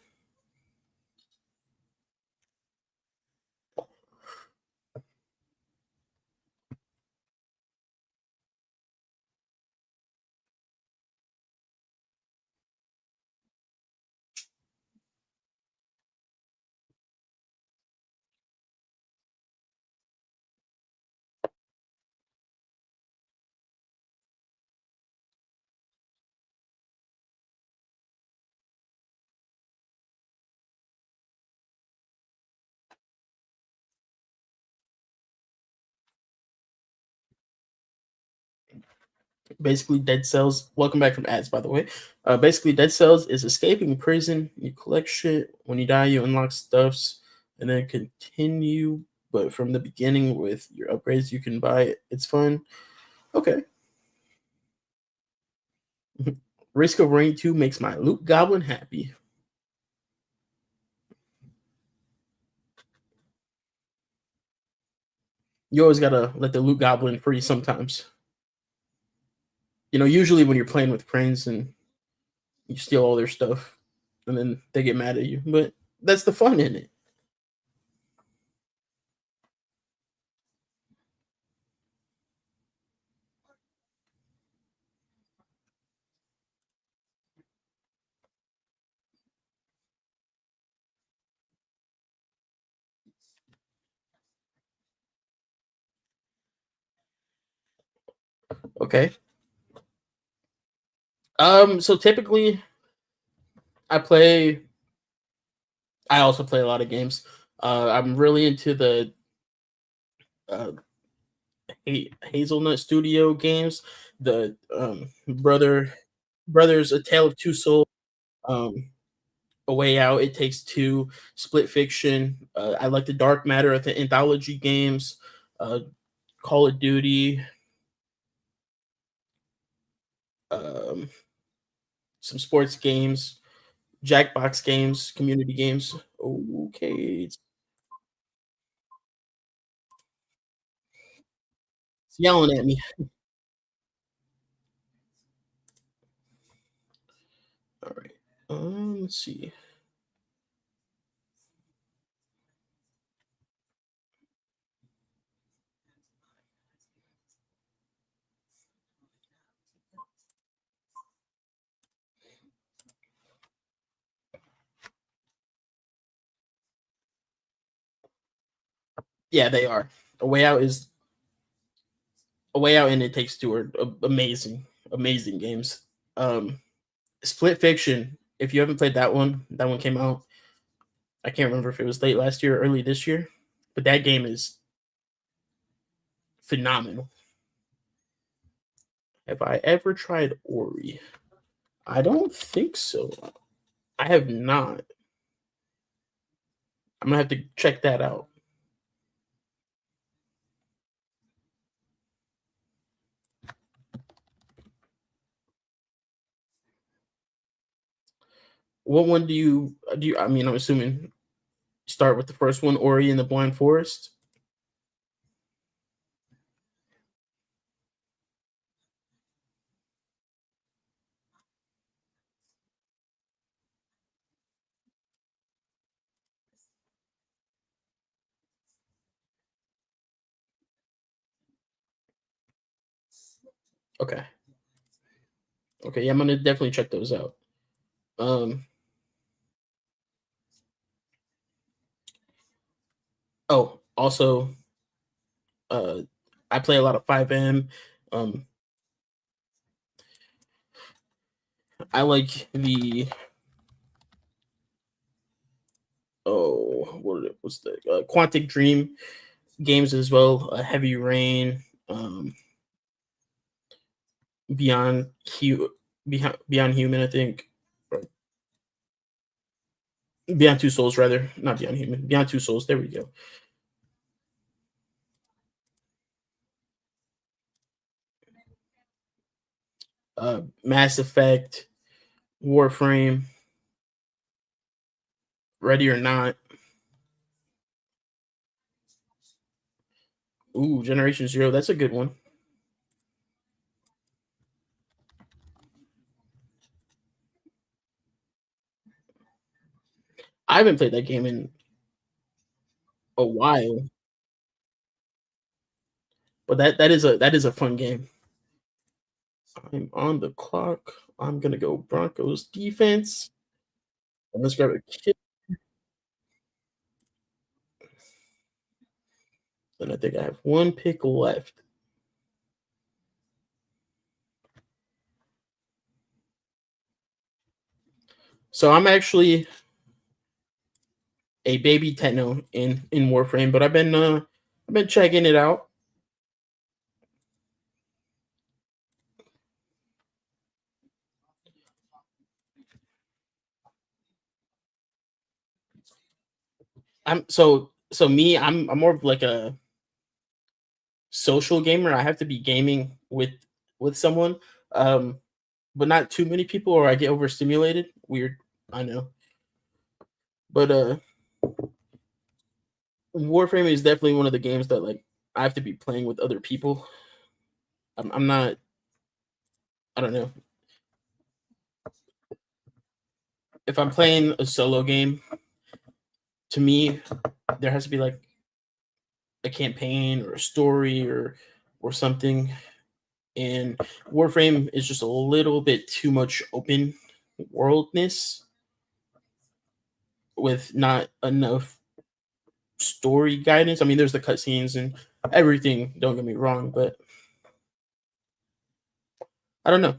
Basically, Dead Cells. Welcome back from ads, by the way. Basically, Dead Cells is escaping prison. You collect shit. When you die, you unlock stuffs, and then continue. But from the beginning with your upgrades, you can buy it. It's fun. Okay. Risk of Rain 2 makes my loot goblin happy. You always gotta let the loot goblin free sometimes. Usually when you're playing with friends and you steal all their stuff, and then they get mad at you. But that's the fun in it. Okay. So typically I also play a lot of games. I'm really into the uh, Hazelnut Studio games. The Brothers, A Tale of Two Souls, um, A Way Out, It Takes Two, Split Fiction. I like the Dark Matter of the anthology games, uh, Call of Duty, um, some sports games, Jackbox games, community games. Okay, it's yelling at me. All right. Let's see. Yeah, they are. A Way Out is A Way Out and It Takes Two are amazing, amazing games. Um, Split Fiction. If you haven't played that one came out. I can't remember if it was late last year or early this year, but that game is phenomenal. Have I ever tried Ori? I don't think so. I have not. I'm gonna have to check that out. What one do you? I mean, I'm assuming start with the first one, Ori and the Blind Forest. Okay. Okay, yeah, I'm gonna definitely check those out. Um. Oh, also, uh, I play a lot of 5M. Um, I like the what's the Quantic Dream games as well. Heavy Rain, Beyond Beyond Human, I think. Or Beyond Two Souls, rather, not Beyond Human. Beyond Two Souls. There we go. Mass Effect, Warframe, Ready or Not. Ooh, Generation Zero. That's a good one. I haven't played that game in a while, but that is a fun game. I'm on the clock. I'm gonna go Broncos defense. And let's grab a kick. And I think I have one pick left. So I'm actually a baby techno in Warframe, but I've been checking it out. I'm more of like a social gamer. I have to be gaming with someone, um, but not too many people, or I get overstimulated. Weird, I know, but Warframe is definitely one of the games that like I have to be playing with other people. I'm not. I don't know if I'm playing a solo game. To me, there has to be like a campaign or a story or something. And Warframe is just a little bit too much open worldness with not enough story guidance. I mean, there's the cutscenes and everything. Don't get me wrong, but I don't know.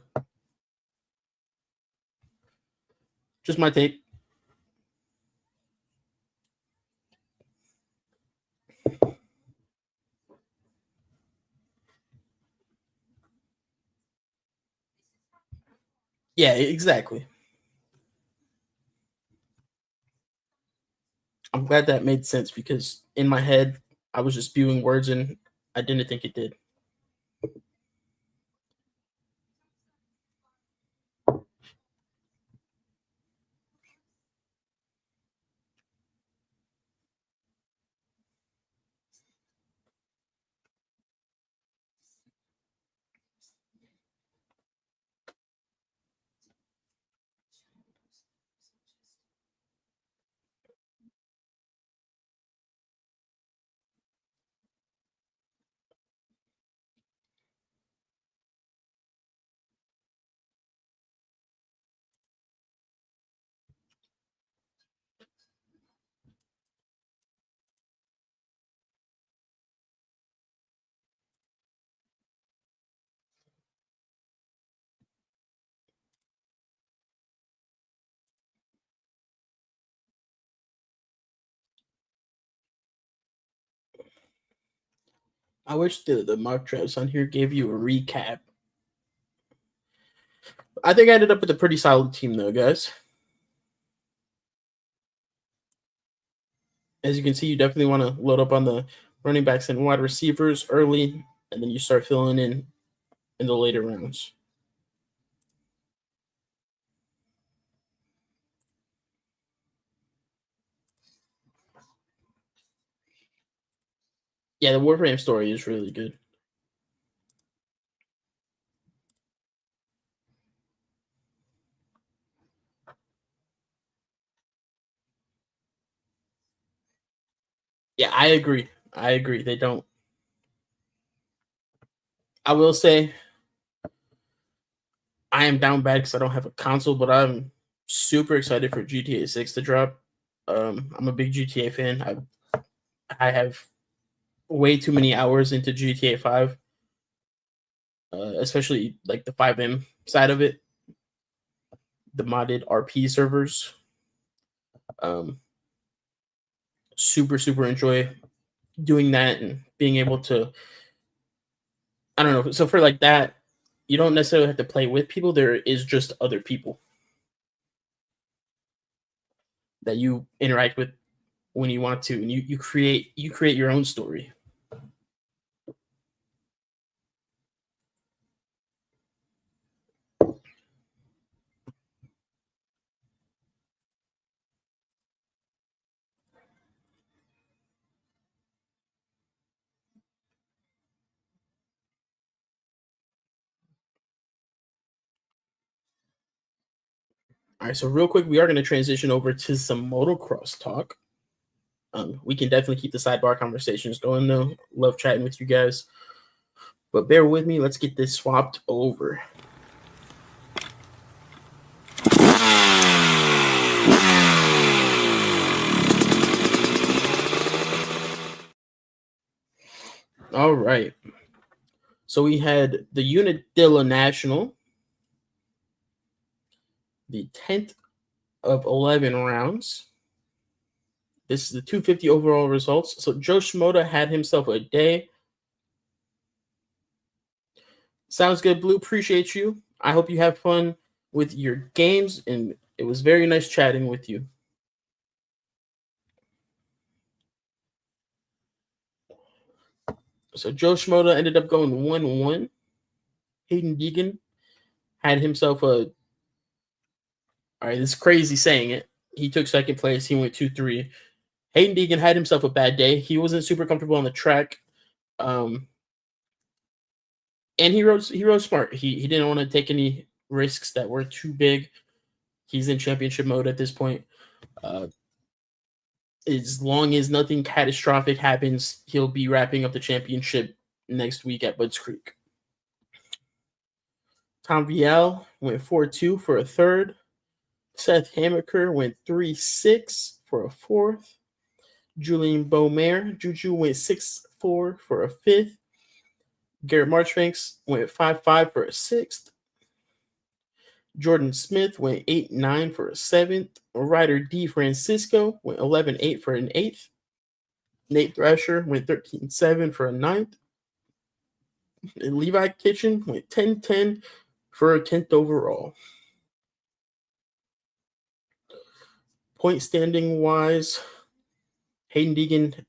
Just my take. Yeah, exactly. I'm glad that made sense because in my head, I was just spewing words and I didn't think it did. I wish the mock drafts on here gave you a recap. I think I ended up with a pretty solid team though, guys. As you can see, you definitely want to load up on the running backs and wide receivers early, and then you start filling in the later rounds. Yeah, the Warframe story is really good. Yeah, I agree. I agree. They don't. I will say I am down bad because I don't have a console, but I'm super excited for GTA 6 to drop. I'm a big GTA fan. I have way too many hours into GTA 5, especially like the 5M side of it, the modded RP servers. Um, super enjoy doing that and being able to. I don't know. So for like that, you don't necessarily have to play with people. There is just other people that you interact with when you want to, and you create your own story. All right, so real quick, we are going to transition over to some motocross talk. We can definitely keep the sidebar conversations going, though. Love chatting with you guys. But bear with me. Let's get this swapped over. All right. So we had the Unadilla National, the 10th of 11 rounds. This is the 250 overall results. So Joe Shimoda had himself a day. Sounds good, Blue. Appreciate you. I hope you have fun with your games, and it was very nice chatting with you. So Joe Shimoda ended up going 1-1. Hayden Deegan had himself a... All right, it's crazy saying it. He took second place. He went 2-3. Hayden Deegan had himself a bad day. He wasn't super comfortable on the track. And he rode smart. He didn't want to take any risks that were too big. He's in championship mode at this point. As long as nothing catastrophic happens, he'll be wrapping up the championship next week at Budds Creek. Tom Vial went 4-2 for a third. Seth Hamaker went 3-6 for a fourth. Julian Beaumare, Juju went 6-4 for a fifth. Garrett Marchbanks went 5-5 for a sixth. Jordan Smith went 8-9 for a seventh. Ryder D. Francisco went 11-8 for an eighth. Nate Thrasher went 13-7 for a ninth. And Levi Kitchen went 10-10 for a 10th overall. Point standing wise, Hayden Deegan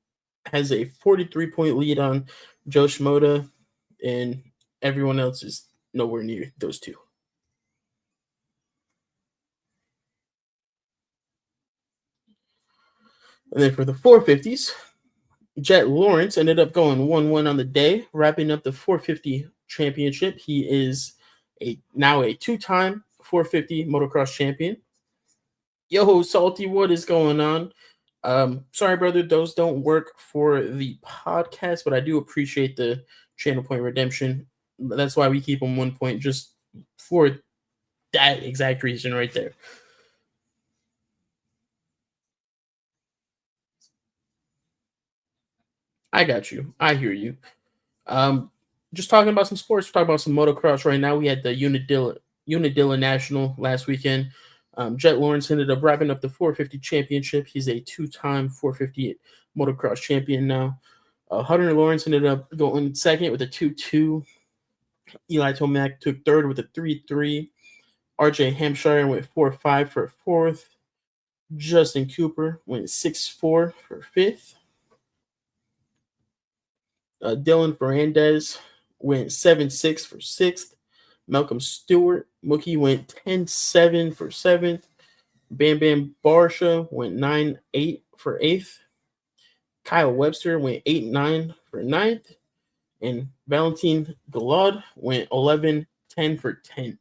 has a 43-point lead on Joe Shimoda, and everyone else is nowhere near those two. And then for the 450s, Jet Lawrence ended up going 1-1 on the day, wrapping up the 450 championship. He is now a two-time 450 motocross champion. Yo, Salty, what is going on? Sorry, brother, those don't work for the podcast, but I do appreciate the channel point redemption. That's why we keep them 1 point, just for that exact reason right there. I got you. I hear you. Just talking about some sports, talking about some motocross right now. We had the Unadilla National last weekend. Jet Lawrence ended up wrapping up the 450 championship. He's a two-time 450 motocross champion now. Hunter Lawrence ended up going second with a 2-2. Eli Tomac took third with a 3-3. RJ Hampshire went 4-5 for fourth. Justin Cooper went 6-4 for fifth. Dylan Fernandez went 7-6 for sixth. Malcolm Stewart, Mookie went 10-7 for seventh. Bam Bam Barsha went 9-8 for eighth. Kyle Webster went 8-9 for ninth. And Valentin Galad went 11-10 for 10th.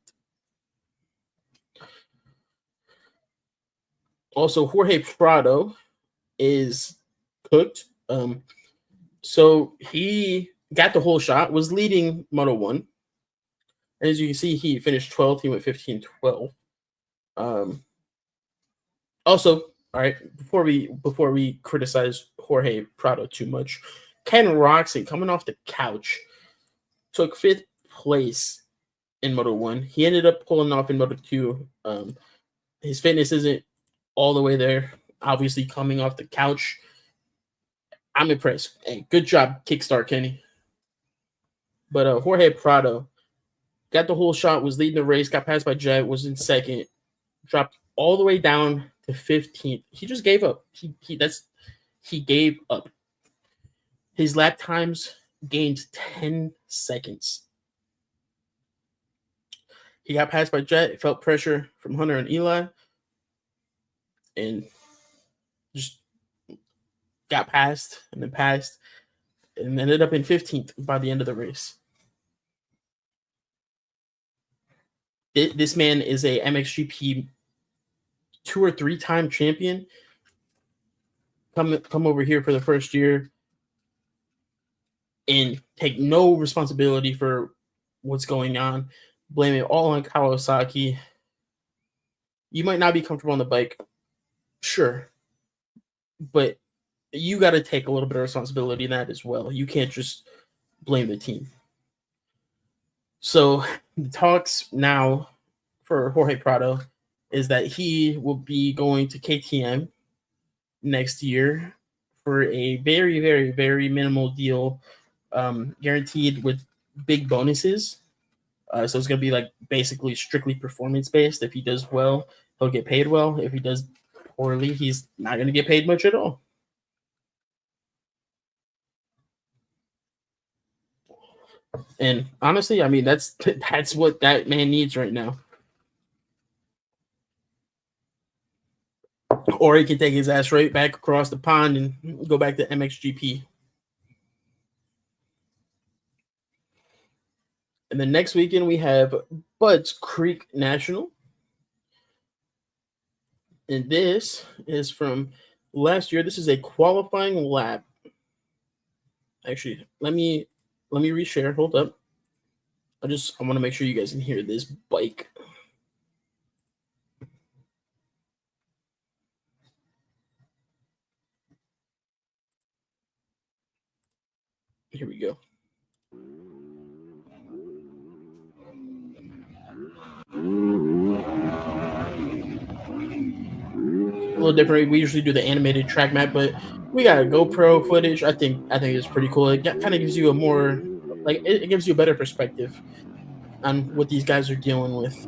Also, Jorge Prado is cooked. So he got the whole shot, was leading Moto 1. As you can see, he finished 12th. He went 15-12. Also, all right, before we criticize Jorge Prado too much, Ken Roxon, coming off the couch, took 5th place in Moto 1. He ended up pulling off in Moto 2. His fitness isn't all the way there. Obviously, coming off the couch, I'm impressed. Hey, good job, Kickstart Kenny. But Jorge Prado got the whole shot, was leading the race, got passed by Jet, was in second, dropped all the way down to 15th. He just gave up. He gave up. His lap times gained 10 seconds. He got passed by Jet, felt pressure from Hunter and Eli, and just got passed and then passed and ended up in 15th by the end of the race. This man is a MXGP 2 or 3-time champion come over here for the first year and take no responsibility for what's going on, blame it all on Kawasaki. You might not be comfortable on the bike, sure, but you got to take a little bit of responsibility in that as well. You can't just blame the team. So the talks now for Jorge Prado is that he will be going to KTM next year for a very, very, very minimal deal, guaranteed with big bonuses. So it's going to be like basically strictly performance based. If he does well, he'll get paid well. If he does poorly, he's not going to get paid much at all. And honestly, I mean, that's what that man needs right now. Or he can take his ass right back across the pond and go back to MXGP. And then next weekend we have Budds Creek National. And this is from last year. This is a qualifying lap. Actually, let me reshare. Hold up. I want to make sure you guys can hear this bike. Here we go. A little different. We usually do the animated track map, but we got GoPro footage. I think it's pretty cool. It kind of gives you a more, like, it gives you a better perspective on what these guys are dealing with.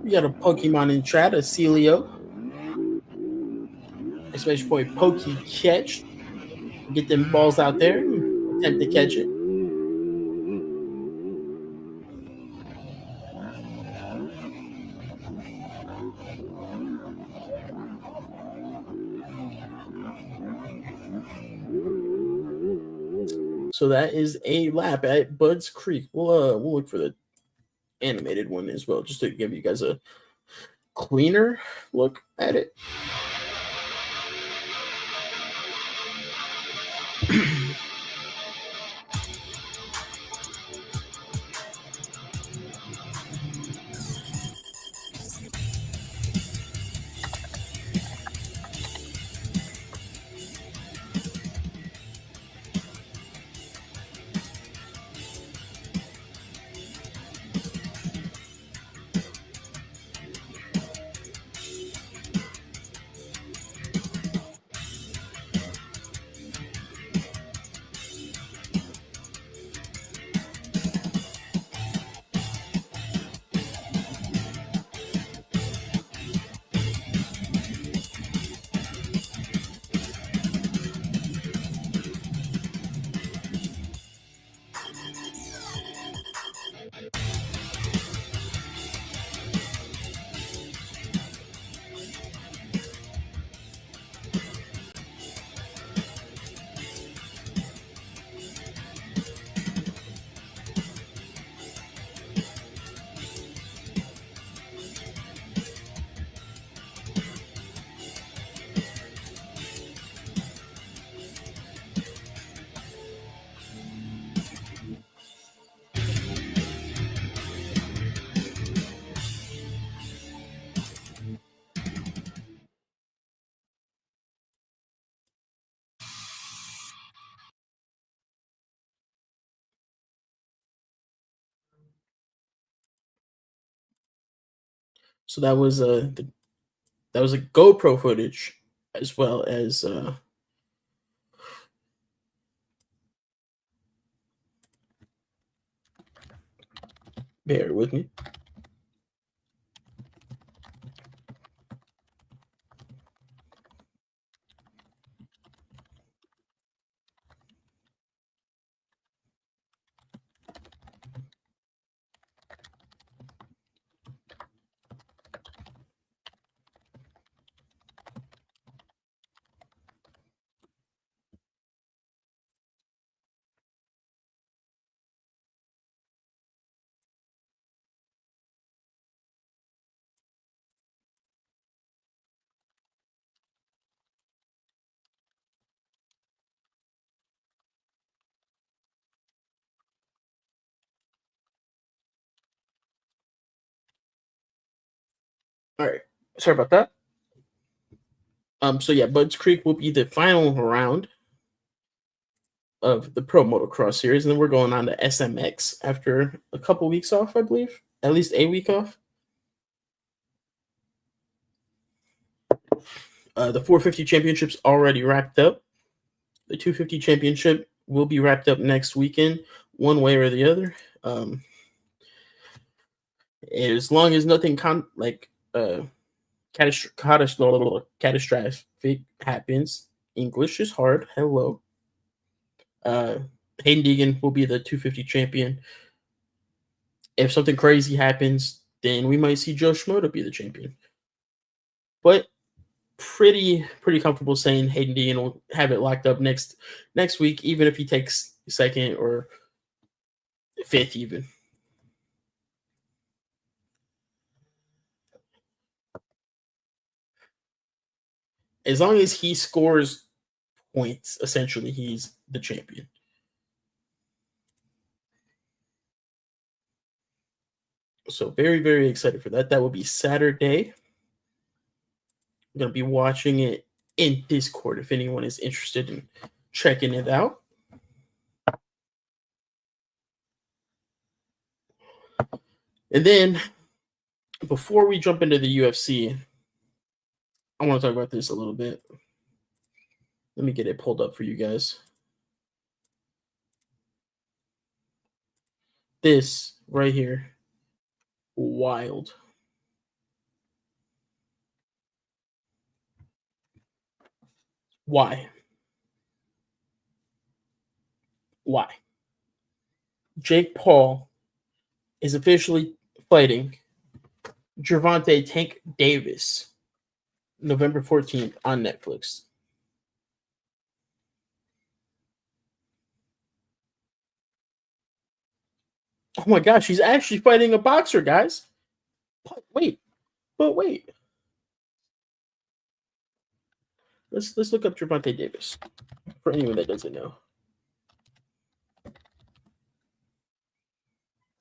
We got a Pokemon in chat, a Celio. Exclamation point, Pokey catch. Get them balls out there. Attempt to catch it. So that is a lap at Budds Creek. We'll look for the animated one as well, just to give you guys a cleaner look at it. So that was a GoPro footage as well as bear with me. All right, sorry about that. So yeah, Budds Creek will be the final round of the Pro Motocross series, and then we're going on to SMX after a couple weeks off, I believe, at least a week off. The 450 championship's already wrapped up. The 250 championship will be wrapped up next weekend, one way or the other. As long as nothing catastrophic happens. English is hard. Hello. Hayden Deegan will be the 250 champion. If something crazy happens, then we might see Joe Schmoda be the champion. But pretty comfortable saying Hayden Deegan will have it locked up next week, even if he takes second or fifth even. As long as he scores points, essentially, he's the champion. So very excited for that. That will be Saturday. I'm going to be watching it in Discord if anyone is interested in checking it out. And then, before we jump into the UFC, I want to talk about this a little bit. Let me get it pulled up for you guys. This right here, wild. Why? Jake Paul is officially fighting Gervonta Tank Davis November 14th on Netflix. Oh my gosh, he's actually fighting a boxer, guys. But wait. Let's look up Gervonta Davis for anyone that doesn't know.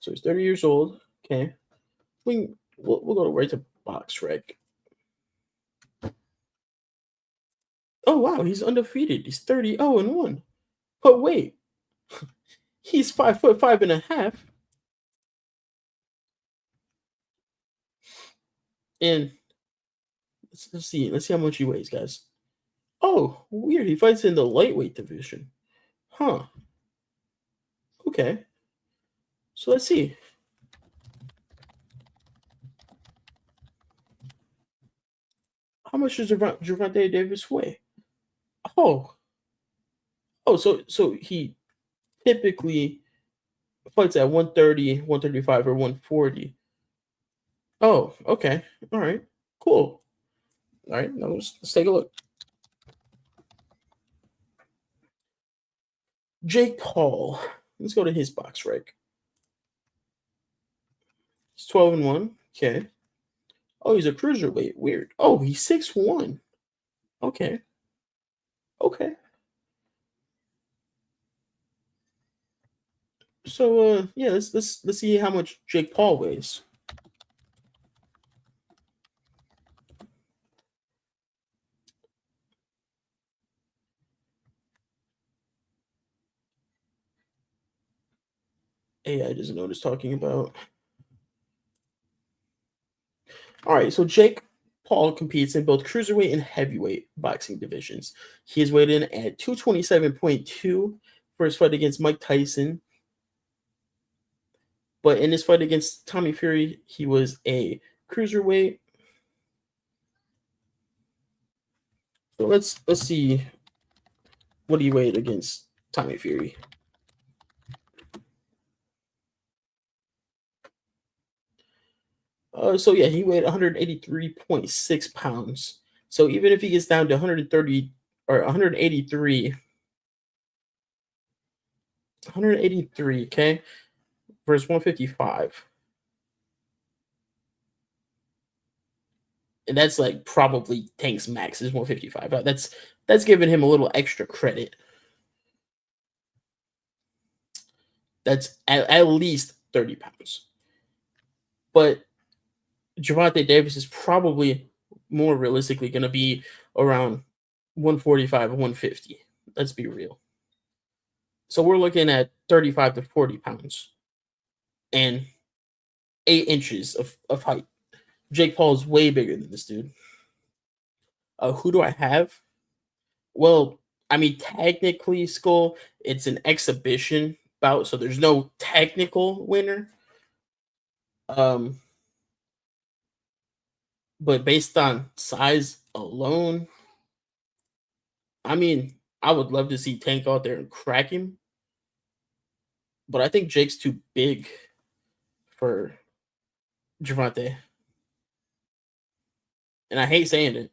So he's 30 years old. Okay. We'll go right to BoxRec. Oh wow, he's undefeated. He's 30-0-1. But wait, he's 5'5.5". And let's see how much he weighs, guys. Oh, weird. He fights in the lightweight division. Huh. Okay. So let's see. How much does Gervonta Davis weigh? Oh, so he typically fights at 130, 135, or 140. Oh, okay. All right. Cool. All right. Now let's take a look. Jake Paul. Let's go to his BoxRec. He's 12-1. Okay. Oh, he's a cruiserweight. Weird. Oh, he's 6'1". Okay. So yeah, let's see how much Jake Paul weighs. AI doesn't know what it's talking about. All right, so Jake Paul competes in both cruiserweight and heavyweight boxing divisions. He is weighed in at 227.2 for his fight against Mike Tyson. But in his fight against Tommy Fury, he was a cruiserweight. So let's see what he weighed against Tommy Fury. So yeah, he weighed 183.6 pounds. So even if he gets down to 130 or 183, okay, versus 155. And that's like probably Tank's max is 155. That's giving him a little extra credit. That's at least 30 pounds. But Gervonta Davis is probably more realistically going to be around 145 or 150. Let's be real. So we're looking at 35 to 40 pounds and 8 inches of height. Jake Paul is way bigger than this dude. Who do I have? Well, I mean, technically, Skull, it's an exhibition bout, so there's no technical winner. But based on size alone, I mean, I would love to see Tank out there and crack him. But I think Jake's too big for Gervonta. And I hate saying it,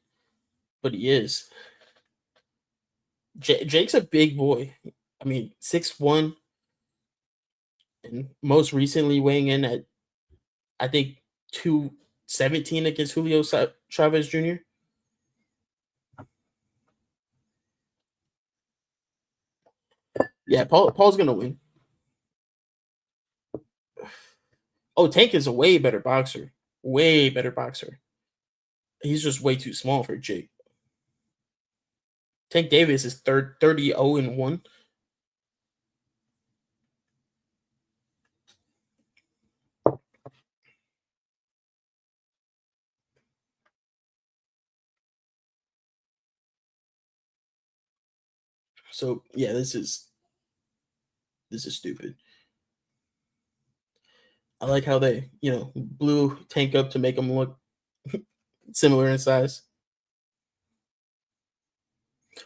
but he is. Jake's a big boy. I mean, 6'1", and most recently weighing in at, I think, 217 against Julio Chavez Jr. Yeah, Paul's gonna win. Oh, Tank is a way better boxer. Way better boxer. He's just way too small for Jake. Tank Davis is 30-0-1. So yeah, this is stupid. I like how they, blew Tank up to make him look similar in size.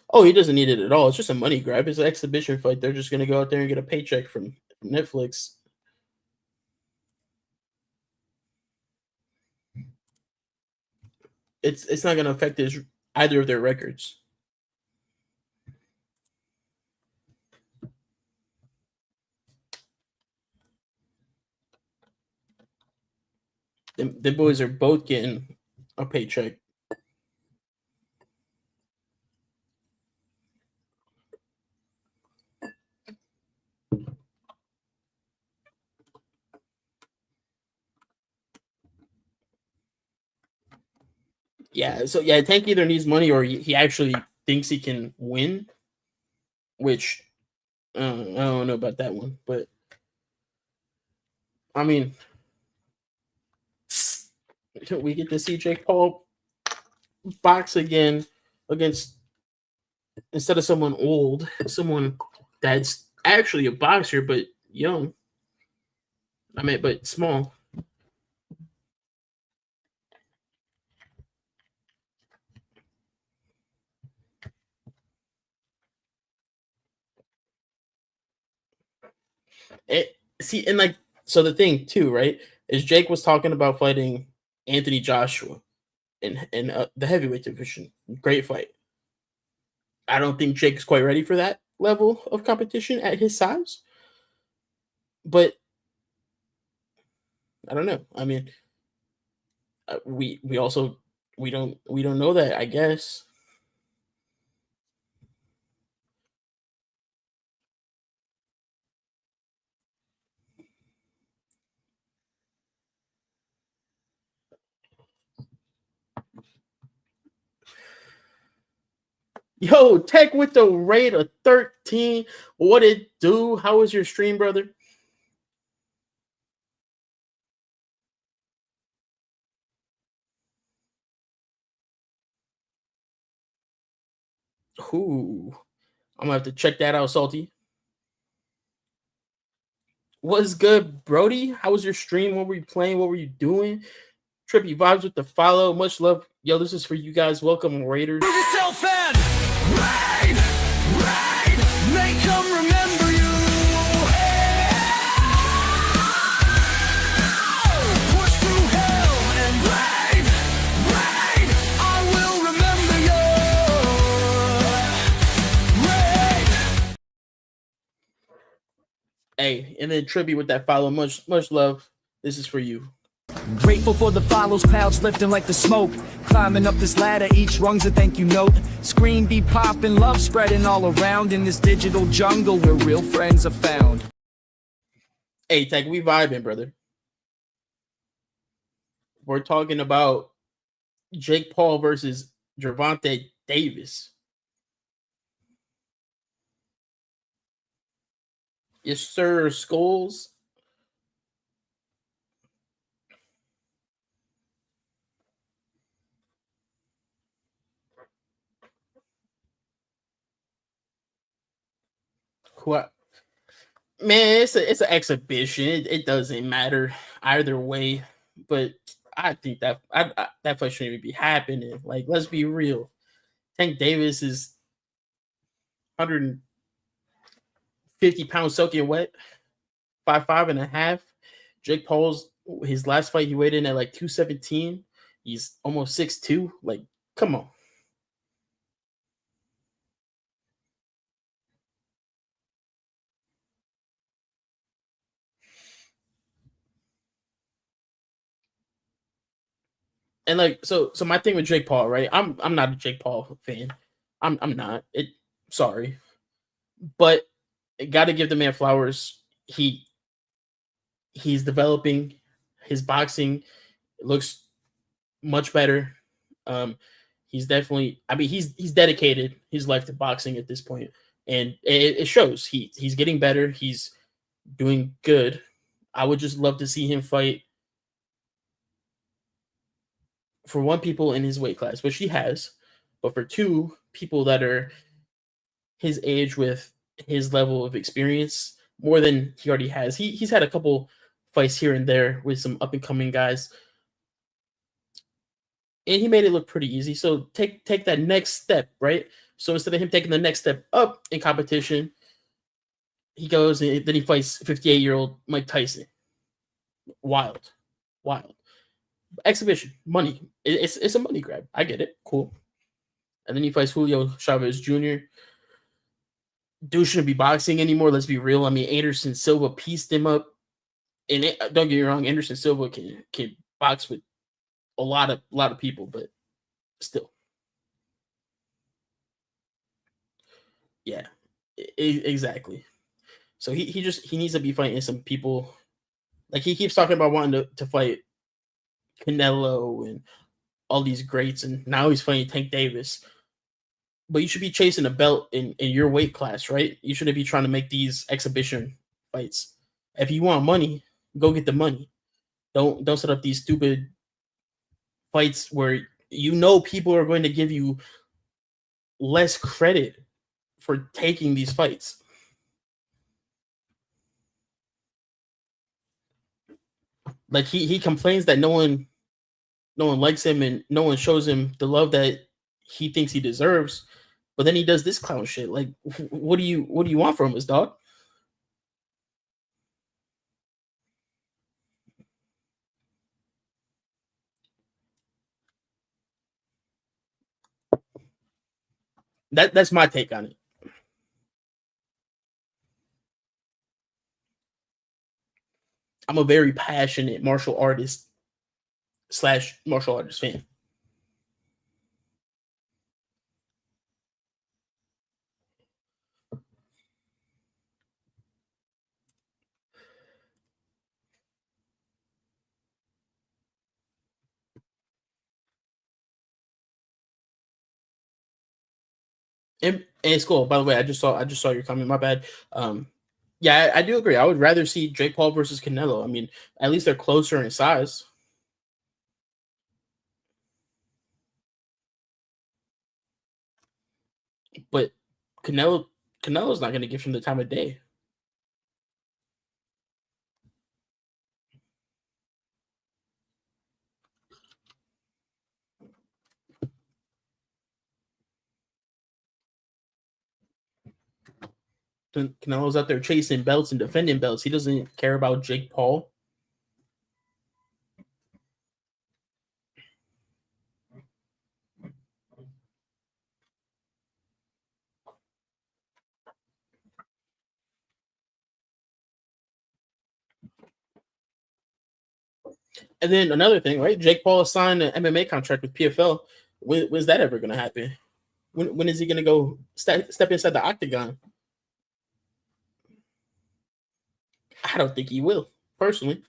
Oh, he doesn't need it at all. It's just a money grab. It's an exhibition fight. They're just gonna go out there and get a paycheck from Netflix. It's not gonna affect either of their records. The boys are both getting a paycheck. Yeah, so yeah, Tank either needs money or he actually thinks he can win, which I don't know about that one, but I mean, we get to see Jake Paul box again against, instead of someone old, someone that's actually a boxer but young. I mean, but small. And like, so the thing too, right, is Jake was talking about fighting Anthony Joshua in the heavyweight division. Great fight. I don't think Jake's quite ready for that level of competition at his size, but I don't know. I mean, we also we don't know that, I guess. Yo, Tech with the rate of 13. What it do? How was your stream, brother? Ooh, I'm gonna have to check that out, Salty. What's good, Brody? How was your stream? What were you playing? What were you doing? Trippy vibes with the follow. Much love. Yo, this is for you guys. Welcome, Raiders. yourself in. Rain, rain, make them remember you. Push through hell and rain, rain, I will remember you. Rain. Hey, and then Trippy with that follow. Much love. This is for you. Grateful for the follows, clouds lifting like the smoke. Climbing up this ladder, each rung's a thank you note. Screen be popping, love spreading all around in this digital jungle where real friends are found. Hey, Tech, we vibing, brother. We're talking about Jake Paul versus Gervonta Davis. Yes, sir, Skulls. What? Man, it's an exhibition. It doesn't matter either way. But I think that that fight shouldn't even be happening. Like, let's be real. Tank Davis is 150 pounds soaking wet, 5'5.5". Jake Paul's his last fight he weighed in at like 217. He's almost 6'2". Like, come on. And like, so my thing with Jake Paul, right? I'm not a Jake Paul fan. I'm not. Sorry. But got to give the man flowers. He's developing. His boxing looks much better. He's definitely. I mean, he's dedicated his life to boxing at this point, and it shows. He's getting better. He's doing good. I would just love to see him fight for one, people in his weight class, which he has, but for two, people that are his age with his level of experience more than he already has. He's had a couple fights here and there with some up and coming guys, and he made it look pretty easy. So take that next step, right? So instead of him taking the next step up in competition, he goes and then he fights 58-year-old Mike Tyson. Wild. Exhibition, money. It's a money grab. I get it. Cool. And then he fights Julio Chavez Jr. Dude shouldn't be boxing anymore. Let's be real. I mean, Anderson Silva pieced him up. And don't get me wrong, Anderson Silva can box with a lot of people, but still. Yeah, exactly. So he needs to be fighting some people. Like, he keeps talking about wanting to fight Canelo and all these greats, and now he's fighting Tank Davis. But you should be chasing a belt in your weight class, right? You shouldn't be trying to make these exhibition fights. If you want money, go get the money. Don't set up these stupid fights where you know people are going to give you less credit for taking these fights. Like, he complains that no one likes him and no one shows him the love that he thinks he deserves, but then he does this clown shit. Like, what do you want from us, dog? That's my take on it. I'm a very passionate martial artist / martial artist fan. And it's cool. By the way, I just saw your comment. My bad. Yeah, I do agree. I would rather see Jake Paul versus Canelo. I mean, at least they're closer in size. But Canelo's not going to give him the time of day. Canelo's out there chasing belts and defending belts. He doesn't care about Jake Paul. And then another thing, right? Jake Paul signed an MMA contract with PFL. When's that ever going to happen? When is he going to go step inside the octagon? I don't think he will, personally.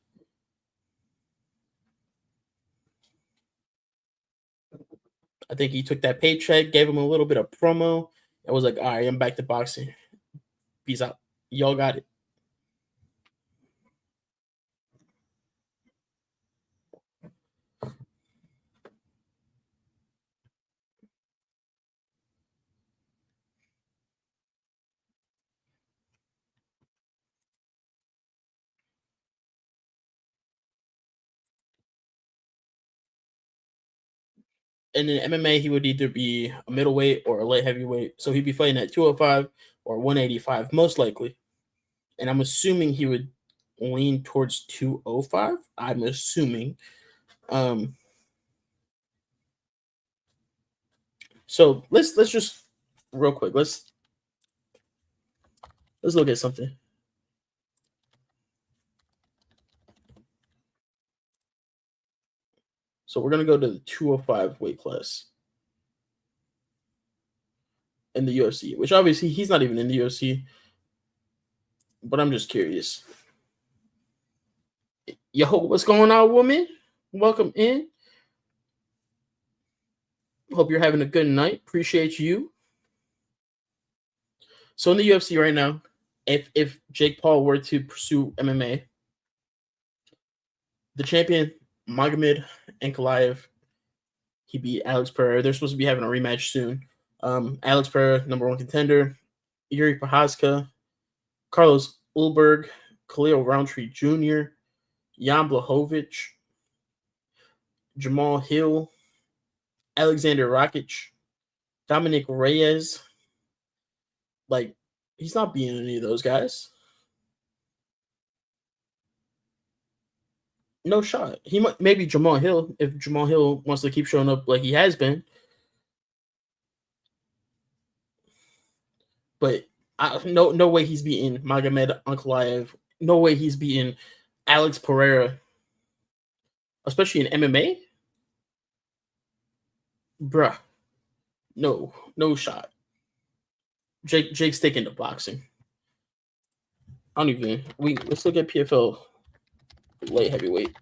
I think he took that paycheck, gave him a little bit of promo, and was like, all right, I'm back to boxing. Peace out. Y'all got it. And in MMA, he would either be a middleweight or a light heavyweight. So he'd be fighting at 205 or 185, most likely. And I'm assuming he would lean towards 205. I'm assuming. So let's just real quick. Let's look at something. So we're going to go to the 205 weight class in the UFC, which obviously he's not even in the UFC, but I'm just curious. Yo, what's going on, woman? Welcome in. Hope you're having a good night. Appreciate you. So in the UFC right now, if Jake Paul were to pursue MMA, the champion, Magomed Ankalaev, he beat Alex Pereira. They're supposed to be having a rematch soon. Alex Pereira, number one contender. Yuri Prochazka, Carlos Ulberg, Khalil Roundtree Jr., Jan Blachowicz, Jamal Hill, Alexander Rakic, Dominic Reyes. Like, he's not beating any of those guys. No shot. He might, maybe Jamal Hill, if Jamal Hill wants to keep showing up like he has been. But no way he's beating Magomed Ankalaev. No way he's beating Alex Pereira, especially in MMA. Bruh, no shot. Jake's taking the boxing. I don't even. Let's look at PFL light heavyweight.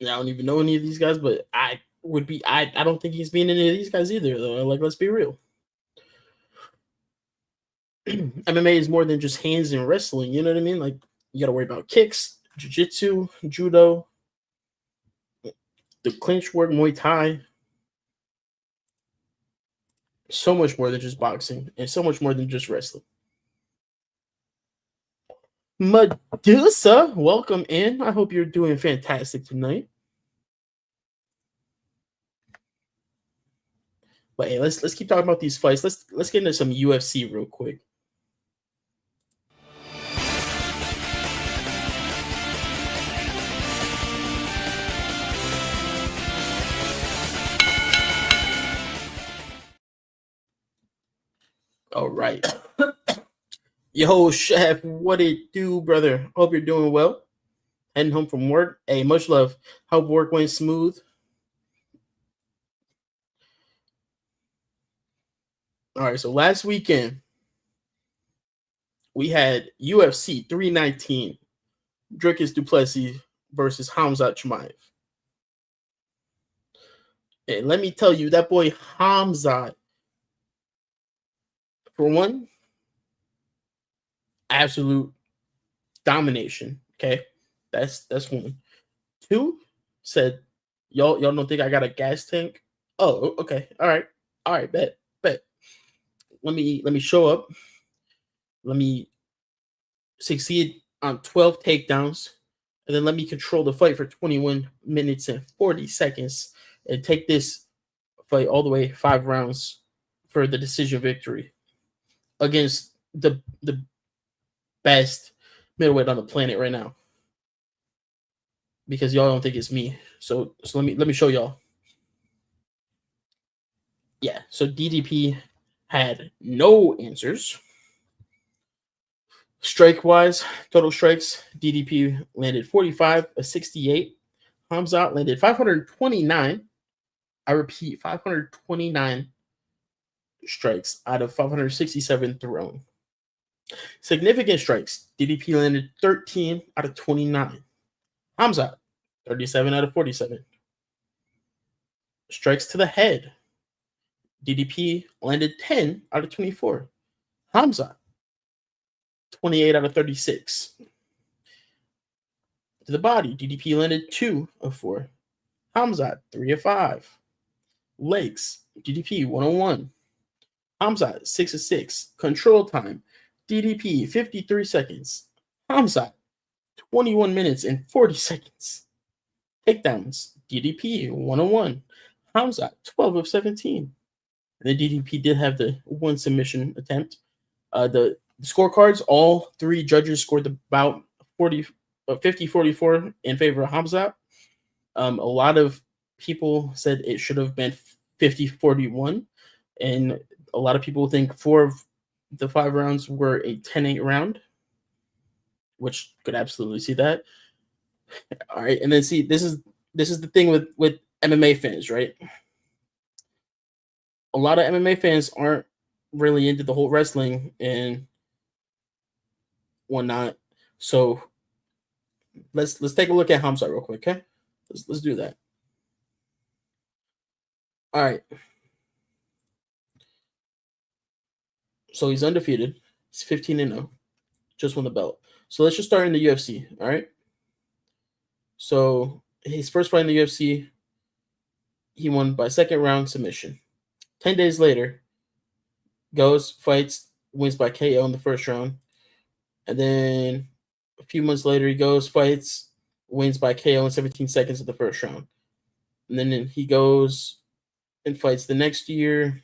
I don't even know any of these guys, but I don't think he's being any of these guys either, though. Like, let's be real. MMA is more than just hands and wrestling, you know what I mean? Like, you gotta worry about kicks, jiu-jitsu, judo, the clinch work, Muay Thai. So much more than just boxing, and so much more than just wrestling. Medusa, welcome in. I hope you're doing fantastic tonight. But hey, let's keep talking about these fights. Let's get into some UFC real quick. All right. Yo, Chef, what it do, brother? Hope you're doing well. heading home from work. Hey, much love. Hope work went smooth. All right, so last weekend we had UFC 319, Dricus du Plessis versus Hamzat Chimaev. And let me tell you, that boy Hamzat, for one, absolute domination. Okay, that's one. Two, said, y'all don't think I got a gas tank? Oh, okay, all right, bet. Let me show up. Let me succeed on 12 takedowns, and then let me control the fight for 21 minutes and 40 seconds and take this fight all the way 5 rounds for the decision victory against the best middleweight on the planet right now. Because y'all don't think it's me. So let me show y'all. Yeah, so DDP had no answers. Strike-wise, total strikes, DDP landed 45 of 68. Hamzat landed 529. I repeat, 529 strikes out of 567 thrown. Significant strikes, DDP landed 13 out of 29. Hamzat, 37 out of 47. Strikes to the head, DDP landed 10 out of 24. Hamzat, 28 out of 36. To the body, DDP landed 2 of 4. Hamzat, 3 of 5. Legs, DDP, 101. Hamzat, 6 of 6. Control time, DDP, 53 seconds. Hamzat, 21 minutes and 40 seconds. Takedowns, DDP, 101. Hamzat, 12 of 17. And the DDP did have the one submission attempt. The scorecards, all 3 judges scored about 50-44 in favor of Hamzat. A lot of people said it should have been 50-41, and a lot of people think 4 of the 5 rounds were a 10-8 round, which could absolutely see that. All right, and then see, this is the thing with MMA fans, right? A lot of MMA fans aren't really into the whole wrestling and whatnot. So let's take a look at Hamzat real quick, okay? Let's do that. All right. So he's undefeated. He's 15-0. Just won the belt. So let's just start in the UFC, all right? So his first fight in the UFC, he won by 2nd round submission. 10 days later, goes, fights, wins by KO in the 1st round. And then a few months later, he goes, fights, wins by KO in 17 seconds of the 1st round. And then he goes and fights the next year,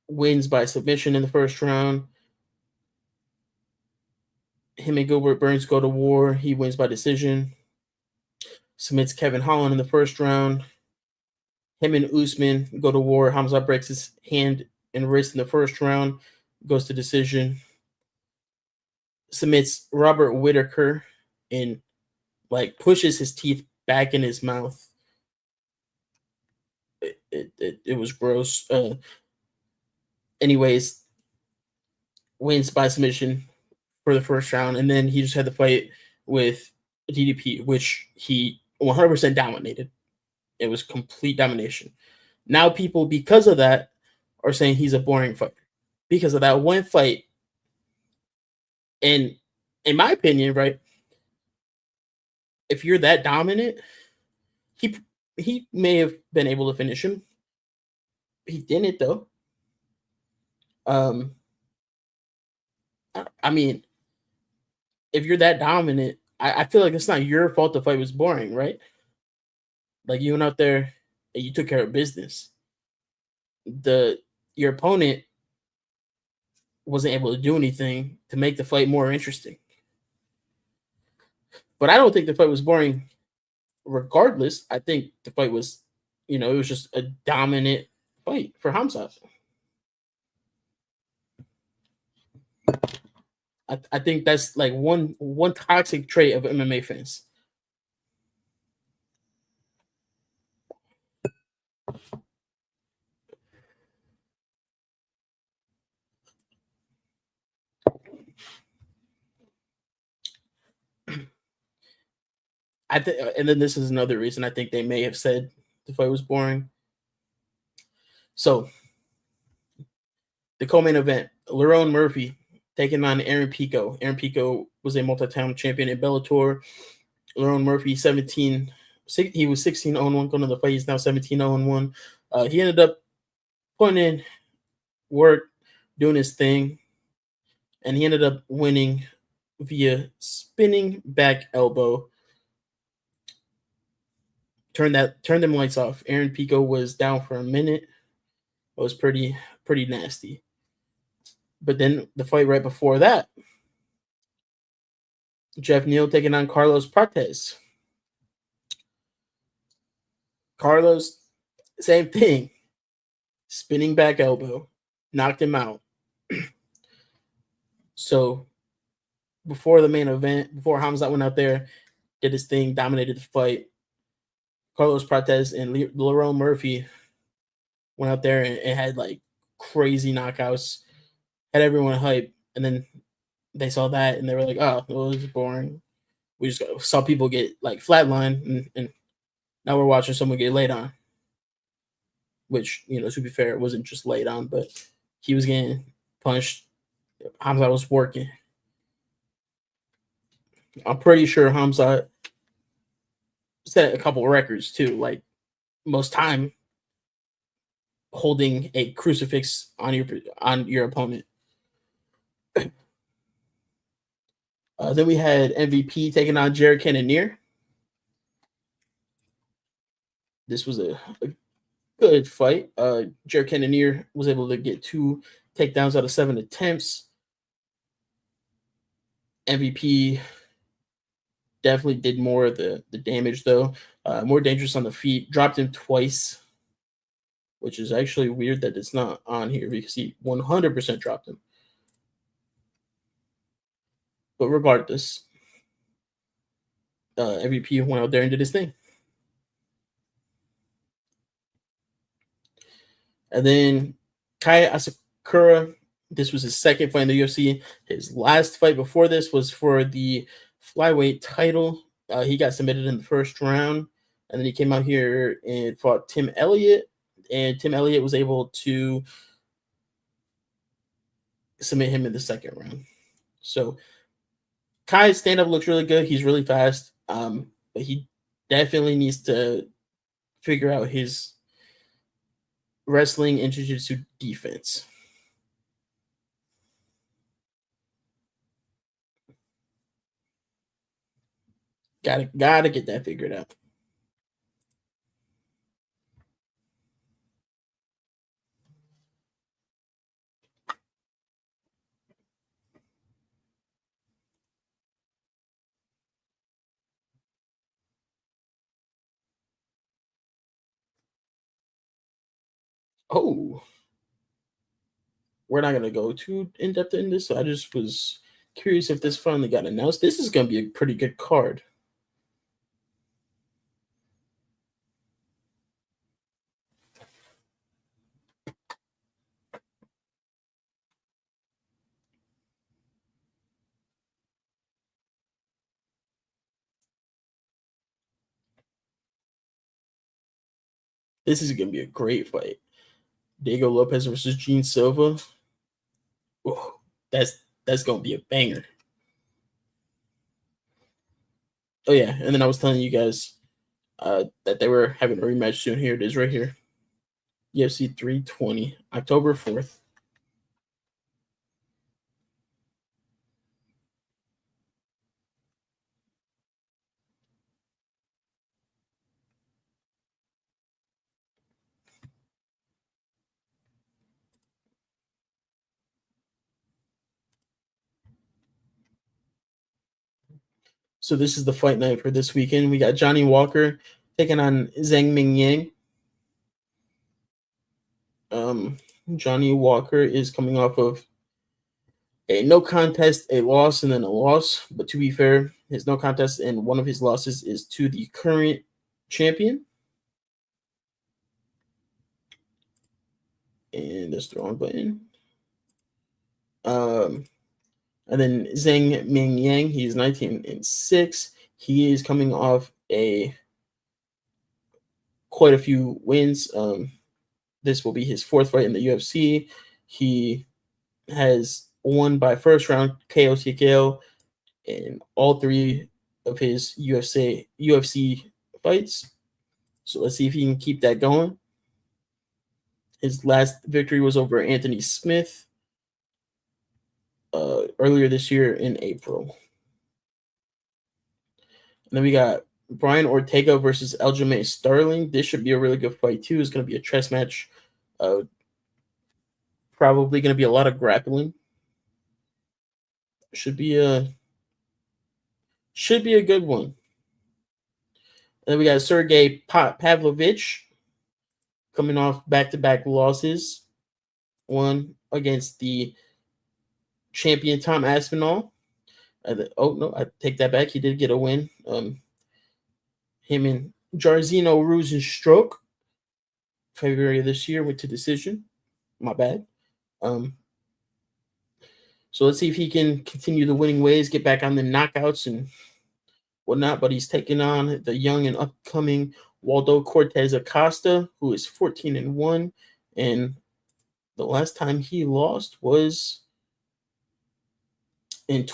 wins by submission in the 1st round. Him and Gilbert Burns go to war. He wins by decision. Submits Kevin Holland in the 1st round. Him and Usman go to war. Hamzat breaks his hand and wrist in the 1st round. Goes to decision. Submits Robert Whittaker and pushes his teeth back in his mouth. It was gross. Anyways, wins by submission for the 1st round, and then he just had the fight with DDP, which he 100% dominated. It was complete domination. Now people, because of that, are saying he's a boring fighter because of that one fight. And in my opinion, right, if you're that dominant, he may have been able to finish him. He didn't, though. I mean, if you're that dominant, I feel like it's not your fault the fight was boring, right? Like, you went out there and you took care of business. Your opponent wasn't able to do anything to make the fight more interesting. But I don't think the fight was boring regardless. I think the fight was, it was just a dominant fight for Hamzat. I think that's like one toxic trait of MMA fans. I think, and then this is another reason I think they may have said the fight was boring. So, the co-main event: Lerone Murphy taking on Aaron Pico. Aaron Pico was a multi-time champion in Bellator. Lerone Murphy, he was 16-0-1 going to the fight. He's now 17-0-1. He ended up putting in work, doing his thing, and he ended up winning via spinning back elbow. Turned them lights off. Aaron Pico was down for a minute. It was pretty nasty. But then the fight right before that, Jeff Neal taking on Carlos Prates. Carlos, same thing. Spinning back elbow. Knocked him out. So before the main event, before Hamzat went out there, did his thing, dominated the fight. Carlos Prates and Lerone Murphy went out there and had like crazy knockouts, had everyone hype, and then they saw that and they were like, "Oh, well, it was boring." We just saw people get like flatline, and now we're watching someone get laid on. Which, to be fair, it wasn't just laid on, but he was getting punched. Hamzat was working. I'm pretty sure Hamzat set a couple records too, like most time holding a crucifix on your opponent. Then we had MVP taking on Jared Cannonier. This was a good fight. Jared Cannonier was able to get 2 takedowns out of 7 attempts. MVP definitely did more of the damage, though. More dangerous on the feet. Dropped him twice, which is actually weird that it's not on here because he 100% dropped him. But regardless, MVP went out there and did his thing. And then Kai Asakura, this was his second fight in the UFC. His last fight before this was for the flyweight title. He got submitted in the first round, and then he came out here and fought Tim Elliott, and Tim Elliott was able to submit him in the second round. So Kai's stand-up looks really good. He's really fast, but he definitely needs to figure out his wrestling and jiu-jitsu defense. Gotta get that figured out. Oh, we're not gonna go too in depth in this. I just was curious if this finally got announced. This is gonna be a pretty good card. This is gonna be a great fight. Diego Lopez versus Gene Silva. Ooh, that's gonna be a banger. Oh yeah, and then I was telling you guys that they were having a rematch soon. Here it is, right here. UFC 320, October 4th. So this is the fight night for this weekend. We got Johnny Walker taking on Zhang Ming Yang. Johnny Walker is coming off of a no contest, a loss, and then a loss. But to be fair, his no contest and one of his losses is to the current champion. And that's the wrong button. And then Zhang Ming Yang, he's 19-6. He is coming off quite a few wins. This will be his 4th fight in the UFC. He has won by first round KO TKO in all 3 of his UFC fights. So let's see if he can keep that going. His last victory was over Anthony Smith earlier this year in April. And then we got Brian Ortega versus Aljamain Sterling. This should be a really good fight too. It's going to be a chess match. Probably going to be a lot of grappling. Should be a good one. And then we got Sergey Pavlovich coming off back-to-back losses. One against the champion Tom Aspinall. Oh no, I take that back. He did get a win. Him and Jairzinho Rozenstruik, February of this year, went to decision. My bad. So let's see if he can continue the winning ways, get back on the knockouts and whatnot. But he's taking on the young and upcoming Waldo Cortez Acosta, who is 14-1, and the last time he lost was in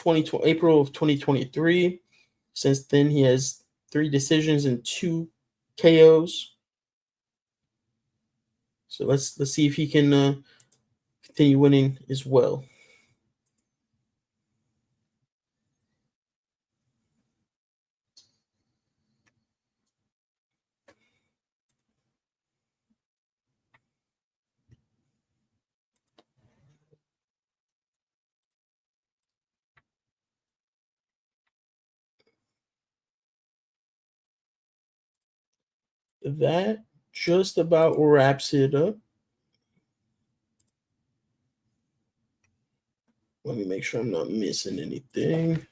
April of 2023. Since then, he has 3 decisions and 2 KOs. So let's see if he can continue winning as well. That just about wraps it up. Let me make sure I'm not missing anything.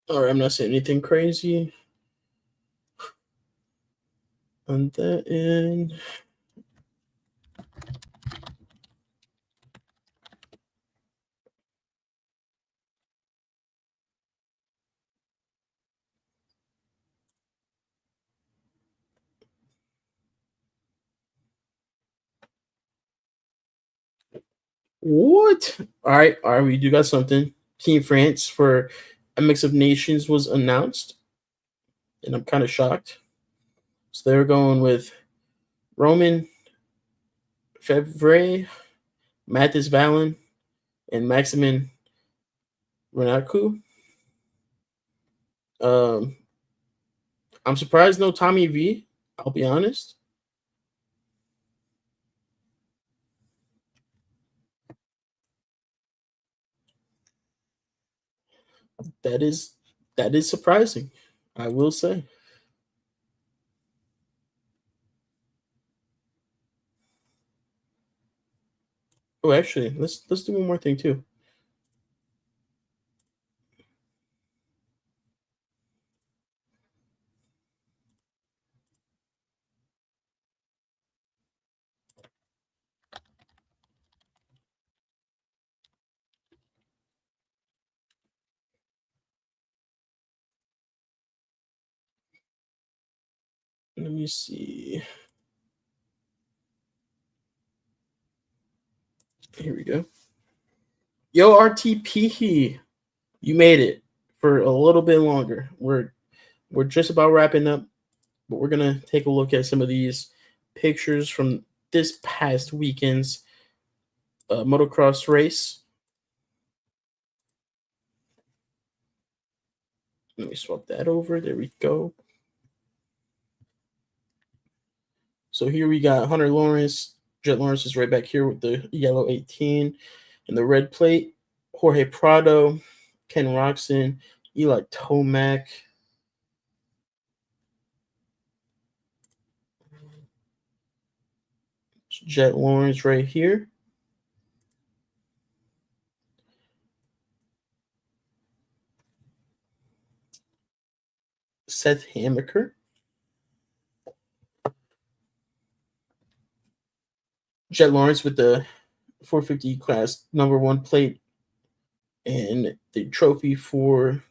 All right, I'm not saying anything crazy on that end. What? All right, we do got something. Team France for a mix of nations was announced, and I'm kind of shocked. So they're going with Roman Fevre, Mathis Vallon, and Maximin Renaku. I'm surprised no Tommy V. I'll be honest. That is surprising, I will say. Oh, actually, let's do one more thing too. Let me see. Here we go. Yo, RTP, you made it for a little bit longer. We're we're just about wrapping up, but we're going to take a look at some of these pictures from this past weekend's motocross race. Let me swap that over. There we go. So here we got Hunter Lawrence. Jet Lawrence is right back here with the yellow 18 and the red plate. Jorge Prado, Ken Roxon, Eli Tomac. Jet Lawrence right here. Seth Hamaker. Jet Lawrence with the 450 class #1 plate and the trophy for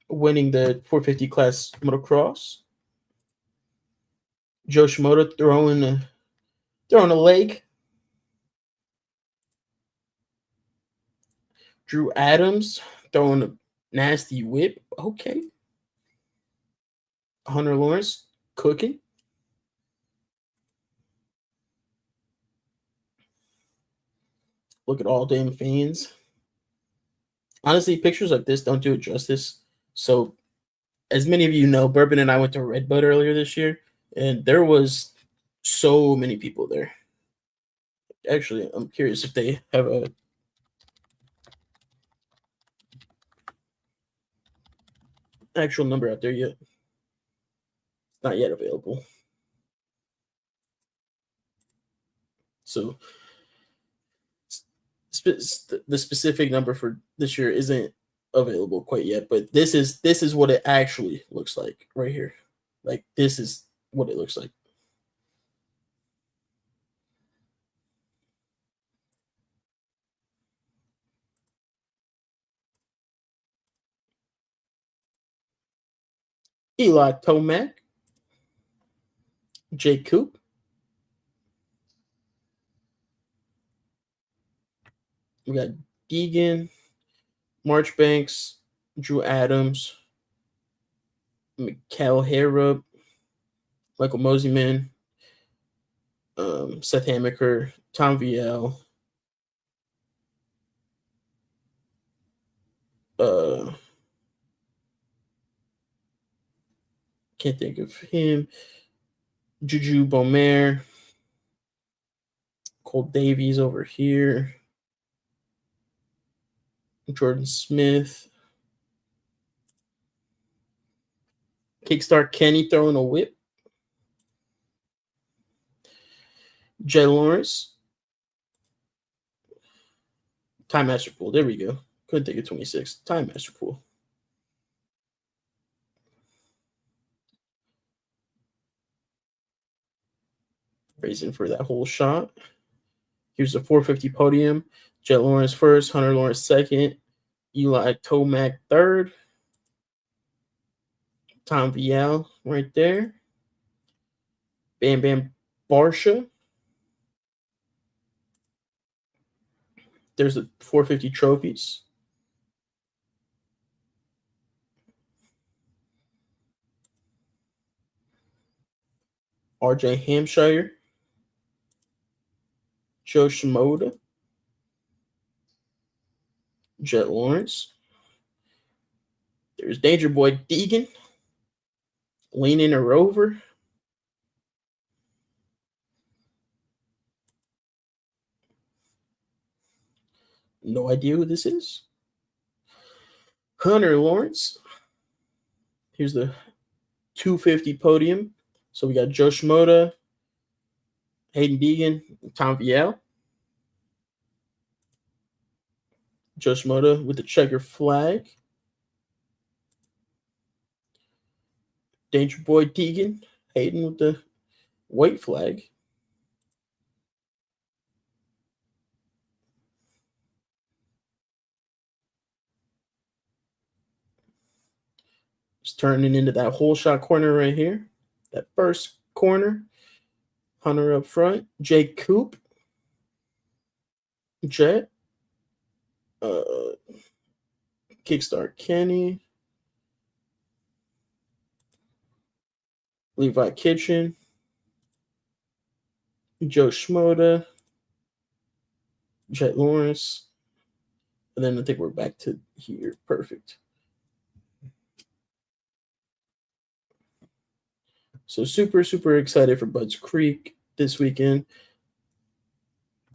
winning the 450 class motocross. Joe Shimoda throwing a leg. Drew Adams throwing a nasty whip. Okay. Hunter Lawrence cooking. Look at all damn fans. Honestly, pictures like this don't do it justice. So, as many of you know, Bourbon and I went to Redbud earlier this year, and there was so many people there. Actually, I'm curious if they have a actual number out there yet. Not yet available. So the specific number for this year isn't available quite yet, but this is what it actually looks like right here. Like, this is what it looks like. Eli Tomac, Jay Coop, we got Deegan, Marchbanks, Drew Adams, Mikhail Harrop, Michael Moseyman, Seth Hamaker, Tom Viel, can't think of him, Juju Beaumer, Cole Davies over here, Jordan Smith, Kickstart Kenny throwing a whip, Jay Lawrence, Time Master Pool. There we go. Couldn't think of 26. Time Master Pool. Racing for that whole shot. Here's the 450 podium. Jet Lawrence first, Hunter Lawrence second, Eli Tomac third, Tom Viel right there, Bam Bam Barsha. There's the 450 trophies. RJ Hampshire, Joe Shimoda, Jet Lawrence. There's Danger Boy Deegan, leaning her over. No idea who this is. Hunter Lawrence. Here's the 250 podium. So we got Joe Shimoda, Hayden Deegan, Tom Viel. Joe Shimoda with the checker flag. Danger Boy Deegan, Hayden with the white flag. Just turning into that whole shot corner right here. That first corner. Hunter up front. Jay Coop. Jet. Kickstart Kenny. Levi Kitchen, Joe Schmoda, Jet Lawrence, and then I think we're back to here. Perfect. So super, super excited for Budds Creek this weekend.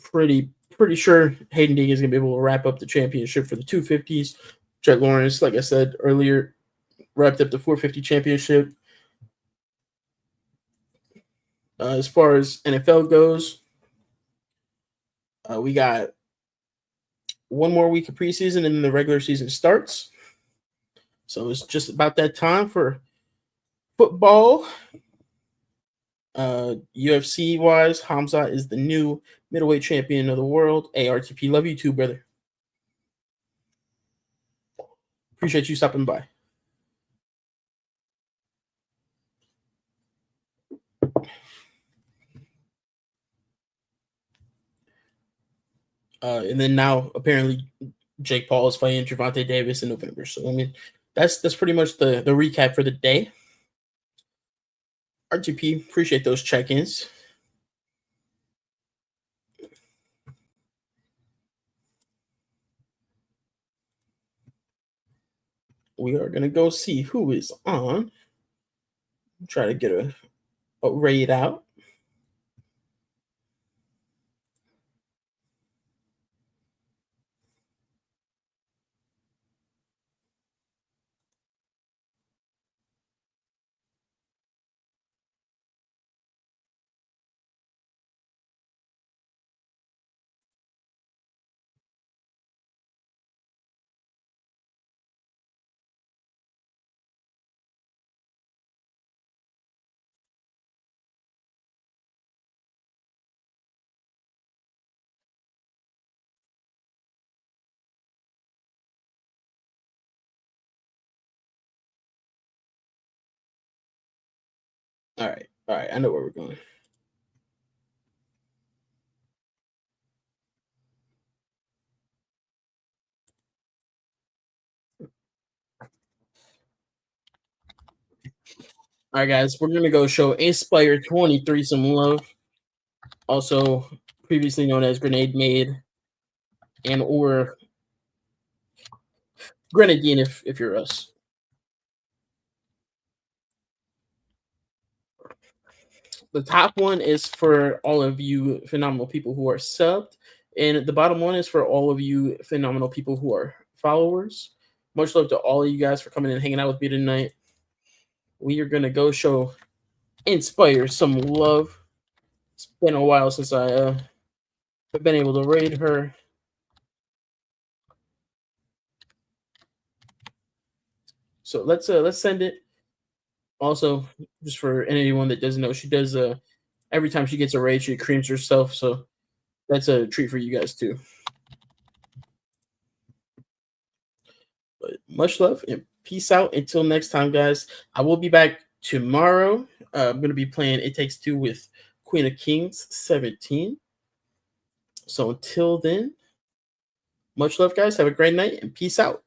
Pretty sure Hayden Deegan is going to be able to wrap up the championship for the 250s. Jet Lawrence, like I said earlier, wrapped up the 450 championship. As far as NFL goes, we got one more week of preseason and then the regular season starts. So it's just about that time for football. UFC wise, Hamza is the new middleweight champion of the world. ARTP, love you too, brother. Appreciate you stopping by. And then now apparently Jake Paul is fighting Gervonta Davis in November. So I mean that's pretty much the recap for the day. RTP, appreciate those check-ins. We are gonna go see who is on. Try to get a raid out. All right. I know where we're going. All right, guys, we're gonna go show Inspire 23 some love. Also, previously known as Grenade Made and or Grenadine if you're us. The top one is for all of you phenomenal people who are subbed, and the bottom one is for all of you phenomenal people who are followers. Much love to all of you guys for coming and hanging out with me tonight. We are gonna go show Inspire some love. It's been a while since I have been able to raid her. So let's send it. Also, just for anyone that doesn't know, she does every time she gets a raid, she creams herself. So that's a treat for you guys too. But much love and peace out. Until next time, guys. I will be back tomorrow. I'm going to be playing It Takes Two with Queen of Kings 17. So until then, much love, guys. Have a great night and peace out.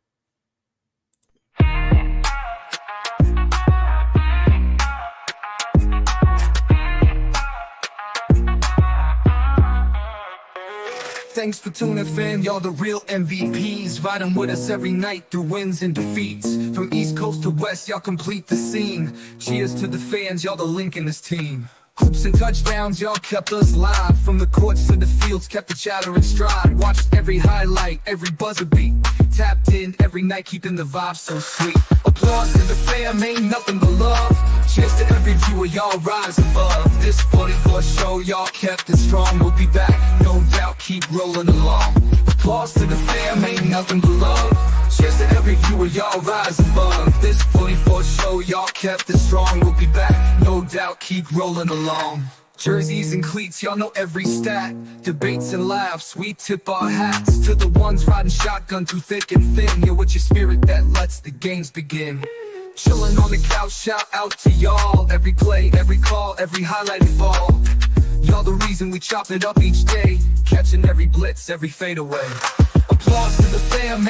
Thanks for tuning in, y'all the real MVPs. Riding with us every night through wins and defeats. From East Coast to West, y'all complete the scene. Cheers to the fans, y'all the link in this team. Hoops and touchdowns, y'all kept us live. From the courts to the fields, kept the chatter in stride. Watched every highlight, every buzzer beat. Tapped in every night, keeping the vibe so sweet. Applause to the fam, ain't nothing but love. Cheers to every viewer, y'all rise above. This 44 show, y'all kept it strong. We'll be back, no doubt, keep rolling along. Applause to the fam, ain't nothing but love. Cheers to every viewer, y'all rise above. This 44 show, y'all kept it strong. We'll be back, no doubt, keep rolling along. Jerseys and cleats, y'all know every stat. Debates and laughs, we tip our hats to the ones riding shotgun through thick and thin. You're with your spirit that lets the games begin. Chilling on the couch, shout out to y'all. Every play, every call, every highlighted ball. Y'all the reason we chop it up each day. Catching every blitz, every fadeaway. Applause to the fam,